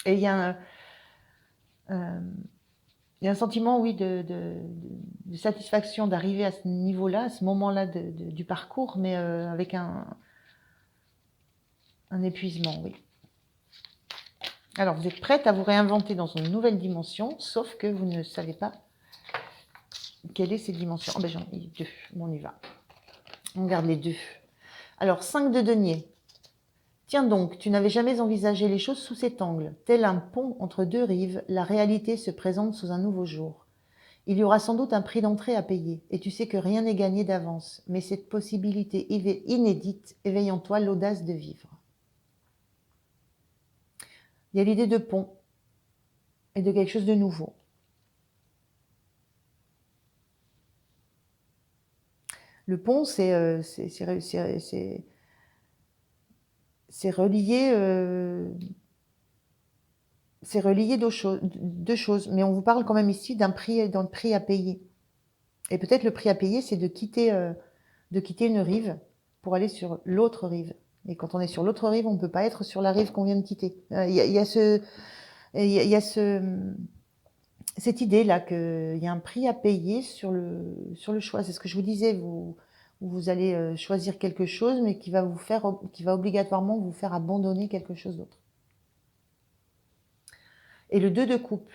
Et il y a un sentiment, oui, de satisfaction d'arriver à ce niveau-là, à ce moment-là du parcours, mais avec un épuisement, oui. Alors, vous êtes prête à vous réinventer dans une nouvelle dimension, sauf que vous ne savez pas quelle est cette dimension. Oh ben j'en ai 2, bon, on y va. On garde les 2. Alors, 5 de denier. Tiens donc, tu n'avais jamais envisagé les choses sous cet angle. Tel un pont entre 2 rives, la réalité se présente sous un nouveau jour. Il y aura sans doute un prix d'entrée à payer, et tu sais que rien n'est gagné d'avance, mais cette possibilité inédite éveille en toi l'audace de vivre. Il y a l'idée de pont et de quelque chose de nouveau. Le pont, c'est relié deux choses, mais on vous parle quand même ici d'un prix à payer. Et peut-être le prix à payer, c'est de quitter une rive pour aller sur l'autre rive. Et quand on est sur l'autre rive, on ne peut pas être sur la rive qu'on vient de quitter. Il y a cette idée-là qu'il y a un prix à payer sur le choix. C'est ce que je vous disais, vous allez choisir quelque chose, mais qui va obligatoirement vous faire abandonner quelque chose d'autre. Et le 2 de coupe,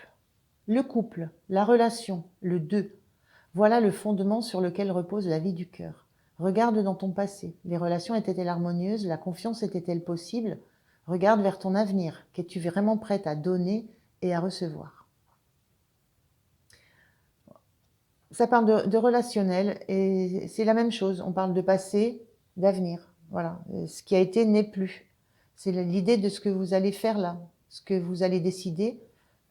le couple, la relation, le 2, voilà le fondement sur lequel repose la vie du cœur. Regarde dans ton passé, les relations étaient-elles harmonieuses, la confiance était-elle possible? Regarde vers ton avenir, qu'es-tu vraiment prête à donner et à recevoir? Ça parle de relationnel et c'est la même chose. On parle de passé, d'avenir. Voilà. Ce qui a été n'est plus. C'est l'idée de ce que vous allez faire là. Ce que vous allez décider,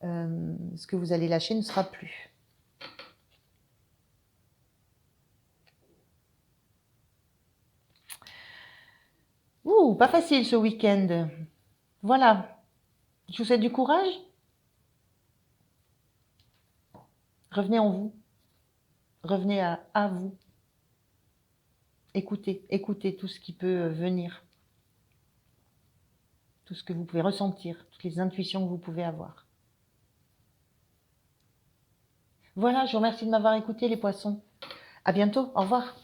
ce que vous allez lâcher ne sera plus. Ouh, pas facile ce week-end. Voilà. Je vous souhaite du courage. Revenez en vous. Revenez à vous. Écoutez tout ce qui peut venir. Tout ce que vous pouvez ressentir, toutes les intuitions que vous pouvez avoir. Voilà, je vous remercie de m'avoir écouté les poissons. À bientôt, au revoir.